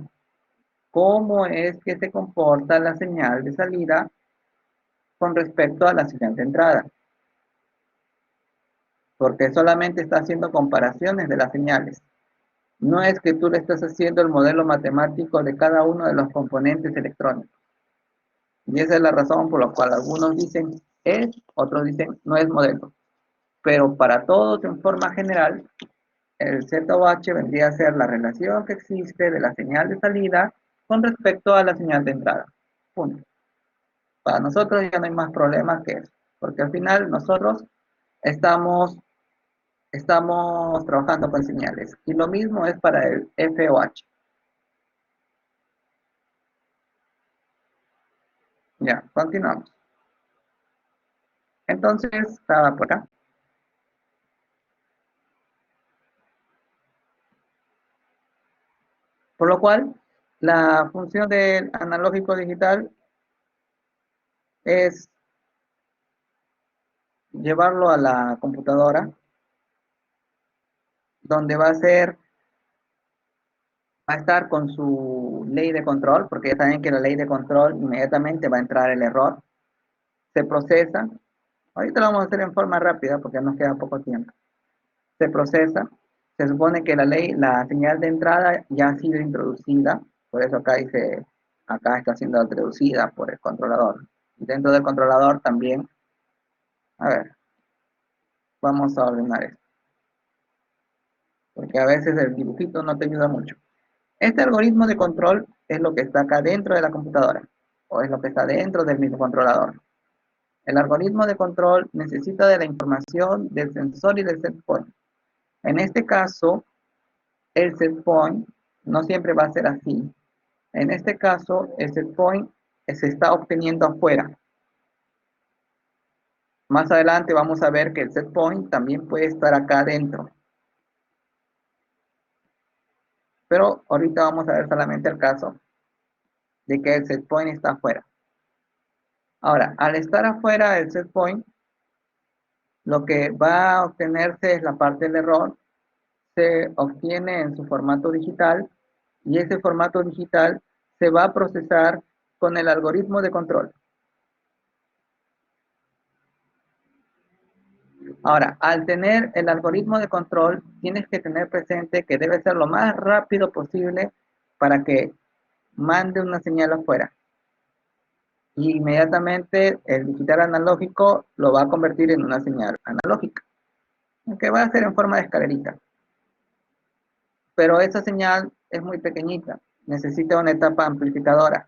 cómo es que se comporta la señal de salida con respecto a la señal de entrada, porque solamente está haciendo comparaciones de las señales. No es que tú le estás haciendo el modelo matemático de cada uno de los componentes electrónicos. Y esa es la razón por la cual algunos dicen es, otros dicen no es modelo. Pero para todos en forma general, el ZOH vendría a ser la relación que existe de la señal de salida con respecto a la señal de entrada. Punto. Para nosotros ya no hay más problemas que eso, porque al final nosotros estamos, estamos trabajando con señales. Y lo mismo es para el FOH. Ya, continuamos. Entonces, estaba por acá. Por lo cual, la función del analógico digital es llevarlo a la computadora, donde va a estar con su ley de control, porque ya saben que la ley de control inmediatamente va a entrar el error, se procesa, ahorita lo vamos a hacer en forma rápida porque nos queda poco tiempo, se procesa, se supone que la señal de entrada ya ha sido introducida, por eso acá dice, acá está siendo introducida por el controlador, y dentro del controlador también, a ver, vamos a ordenar esto, porque a veces el dibujito no te ayuda mucho. Este algoritmo de control es lo que está acá dentro de la computadora, o es lo que está dentro del mismo controlador. El algoritmo de control necesita de la información del sensor y del setpoint. En este caso, el setpoint no siempre va a ser así. En este caso, el setpoint se está obteniendo afuera. Más adelante vamos a ver que el setpoint también puede estar acá adentro. Pero ahorita vamos a ver solamente el caso de que el setpoint está afuera. Ahora, al estar afuera del setpoint, lo que va a obtenerse es la parte del error, se obtiene en su formato digital y ese formato digital se va a procesar con el algoritmo de control. Ahora, al tener el algoritmo de control, tienes que tener presente que debe ser lo más rápido posible para que mande una señal afuera. Y inmediatamente el digital analógico lo va a convertir en una señal analógica, que va a ser en forma de escalerita. Pero esa señal es muy pequeñita, necesita una etapa amplificadora.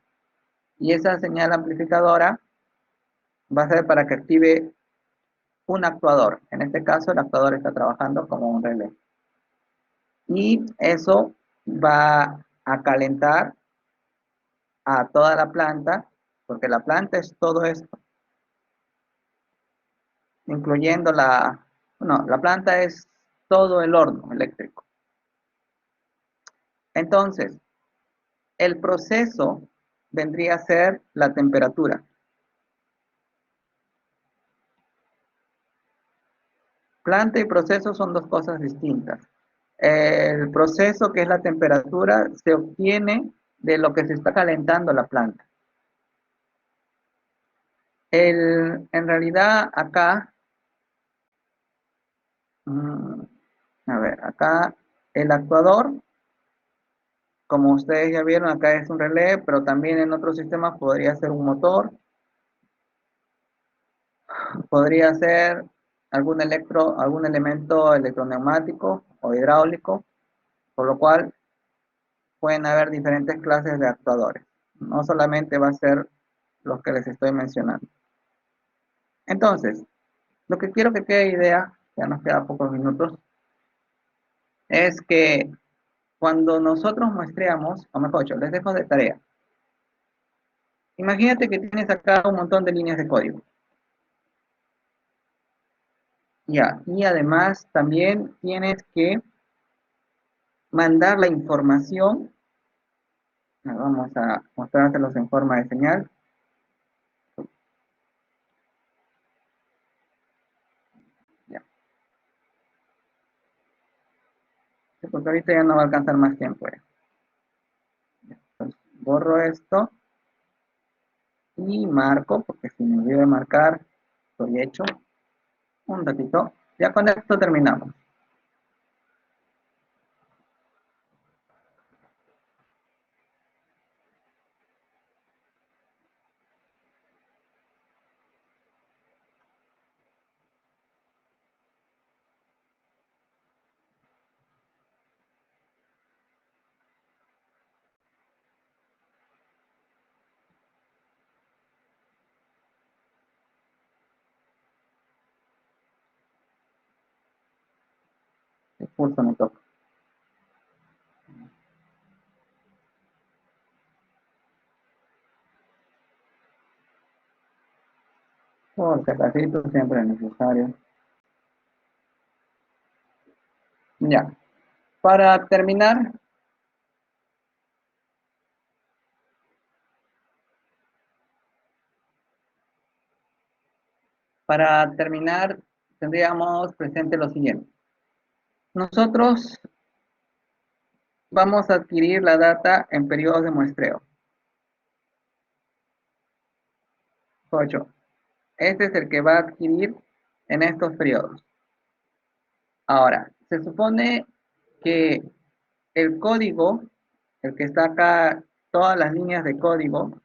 Y esa señal amplificadora va a ser para que active un actuador. En este caso, el actuador está trabajando como un relé. Y eso va a calentar a toda la planta, porque la planta es todo esto, incluyendo la planta es todo el horno eléctrico. Entonces, el proceso vendría a ser la temperatura. Planta y proceso son dos cosas distintas. El proceso, que es la temperatura, se obtiene de lo que se está calentando la planta. En realidad, acá, a ver, acá el actuador, como ustedes ya vieron, acá es un relé, pero también en otros sistemas podría ser un motor, podría ser algún elemento electroneumático o hidráulico, por lo cual pueden haber diferentes clases de actuadores. No solamente va a ser los que les estoy mencionando. Entonces, lo que quiero que quede idea, ya nos queda pocos minutos, es que cuando nosotros muestreamos, o mejor dicho, les dejo de tarea. Imagínate que tienes acá un montón de líneas de código. Ya, y además también tienes que mandar la información. Vamos a mostrárselos en forma de señal. Ya, sí, porque ahorita ya no va a alcanzar más tiempo. Ya. Entonces, borro esto y marco, porque si me olvido de marcar, estoy hecho. Un ratito. Ya con esto terminamos. Justo me toca. Por si acaso siempre es necesario. Ya. Para terminar, tendríamos presente lo siguiente. Nosotros vamos a adquirir la data en periodos de muestreo. 8. Este es el que va a adquirir en estos periodos. Ahora, se supone que el código, el que está acá, todas las líneas de código,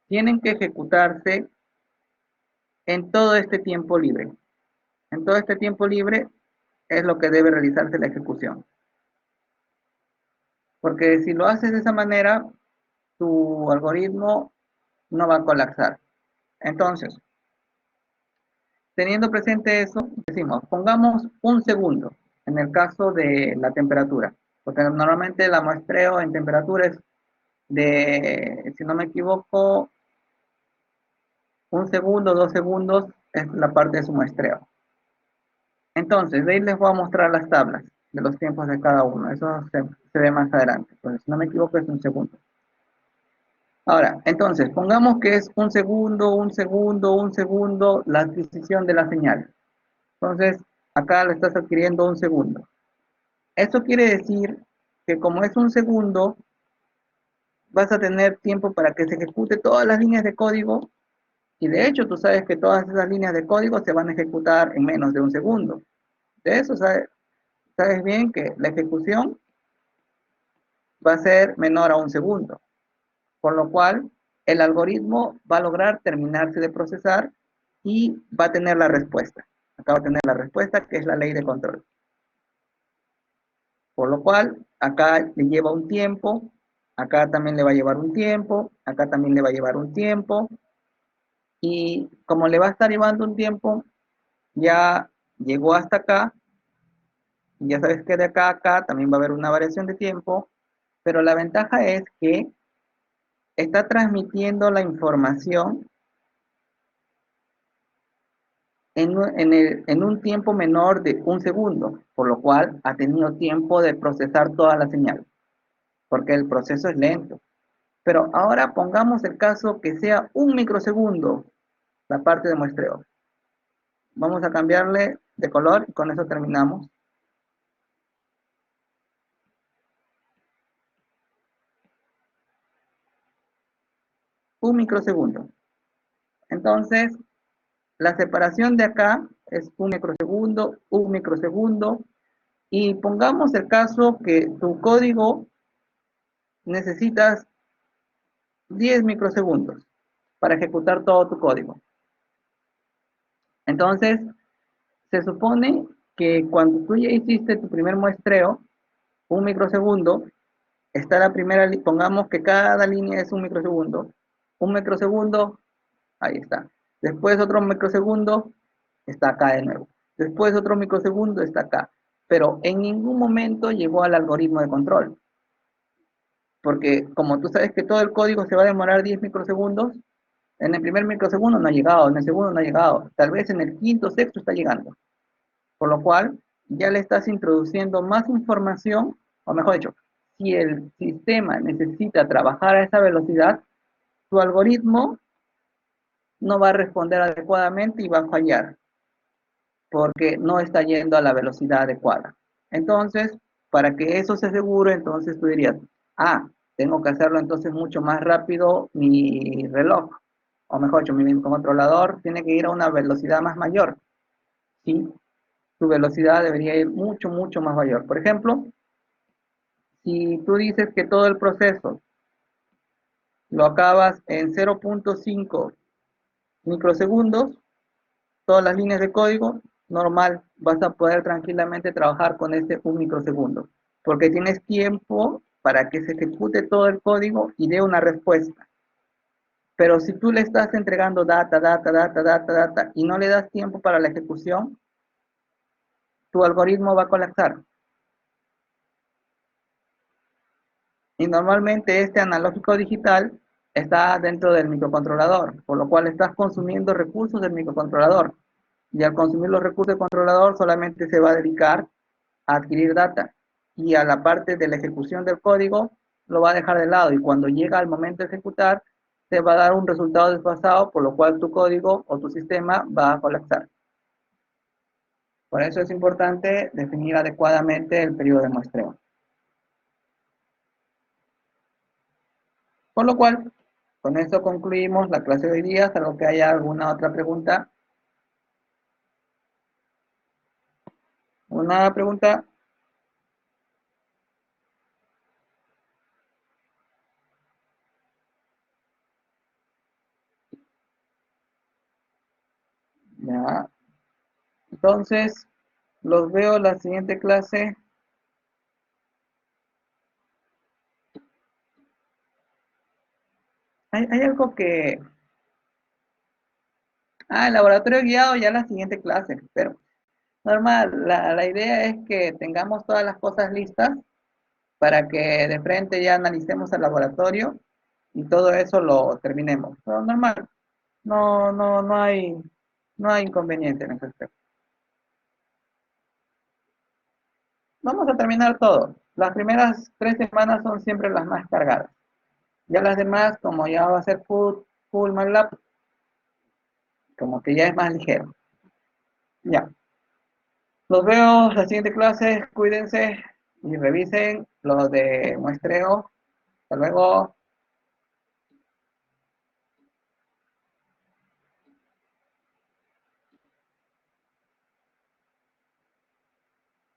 tienen que ejecutarse en todo este tiempo libre. En todo este tiempo libre es lo que debe realizarse la ejecución. Porque si lo haces de esa manera, tu algoritmo no va a colapsar. Entonces, teniendo presente eso, decimos, pongamos un segundo en el caso de la temperatura, porque normalmente la muestreo en temperatura es de, si no me equivoco, un segundo, 2 segundos es la parte de su muestreo. Entonces, de ahí les voy a mostrar las tablas de los tiempos de cada uno. Eso se ve más adelante. Pues, si no me equivoco, es un segundo. Ahora, entonces, pongamos que es un segundo, un segundo, un segundo la adquisición de la señal. Entonces, acá le estás adquiriendo un segundo. Esto quiere decir que como es un segundo, vas a tener tiempo para que se ejecute todas las líneas de código. Y de hecho, tú sabes que todas esas líneas de código se van a ejecutar en menos de un segundo. De eso sabes bien que la ejecución va a ser menor a un segundo. Por lo cual, el algoritmo va a lograr terminarse de procesar y va a tener la respuesta. Acá va a tener la respuesta, que es la ley de control. Por lo cual, acá le lleva un tiempo, acá también le va a llevar un tiempo, acá también le va a llevar un tiempo. Y como le va a estar llevando un tiempo, ya llegó hasta acá. Ya sabes que de acá a acá también va a haber una variación de tiempo, pero la ventaja es que está transmitiendo la información en un tiempo menor de un segundo, por lo cual ha tenido tiempo de procesar toda la señal, porque el proceso es lento. Pero ahora pongamos el caso que sea un microsegundo la parte de muestreo. Vamos a cambiarle de color y con eso terminamos. Un microsegundo. Entonces, la separación de acá es un microsegundo, y pongamos el caso que tu código necesitas 10 microsegundos para ejecutar todo tu código. Entonces, se supone que cuando tú ya hiciste tu primer muestreo, un microsegundo, está la primera, pongamos que cada línea es un microsegundo, ahí está. Después otro microsegundo, está acá de nuevo. Después otro microsegundo, está acá. Pero en ningún momento llegó al algoritmo de control. Porque como tú sabes que todo el código se va a demorar 10 microsegundos, en el primer microsegundo no ha llegado, en el segundo no ha llegado, tal vez en el quinto, sexto está llegando. Por lo cual, ya le estás introduciendo más información, o mejor dicho, si el sistema necesita trabajar a esa velocidad, tu algoritmo no va a responder adecuadamente y va a fallar, porque no está yendo a la velocidad adecuada. Entonces, para que eso se asegure, entonces tú dirías, ah, tengo que hacerlo entonces mucho más rápido mi reloj, o mejor dicho, mi controlador tiene que ir a una velocidad más mayor, ¿sí? Tu velocidad debería ir mucho, mucho más mayor. Por ejemplo, si tú dices que todo el proceso lo acabas en 0.5 microsegundos, todas las líneas de código, normal, vas a poder tranquilamente trabajar con este 1 microsegundo, porque tienes tiempo para que se ejecute todo el código y dé una respuesta. Pero si tú le estás entregando data, y no le das tiempo para la ejecución, tu algoritmo va a colapsar. Y normalmente este analógico digital está dentro del microcontrolador, por lo cual estás consumiendo recursos del microcontrolador. Y al consumir los recursos del controlador solamente se va a dedicar a adquirir data. Y a la parte de la ejecución del código lo va a dejar de lado. Y cuando llega al momento de ejecutar, te va a dar un resultado desfasado, por lo cual tu código o tu sistema va a colapsar. Por eso es importante definir adecuadamente el periodo de muestreo. Por lo cual, con esto concluimos la clase de hoy día, salvo que haya alguna otra pregunta. ¿Una pregunta? Ya. Entonces, los veo en la siguiente clase. Hay algo que... Ah, el laboratorio guiado ya en la siguiente clase, pero normal, la idea es que tengamos todas las cosas listas para que de frente ya analicemos el laboratorio y todo eso lo terminemos. Pero normal, no hay inconveniente en ese aspecto. Vamos a terminar todo. Las primeras 3 semanas son siempre las más cargadas. Ya las demás, como ya va a ser full MATLAB, como que ya es más ligero. Ya. Los veo en la siguiente clase. Cuídense y revisen lo de muestreo. Hasta luego.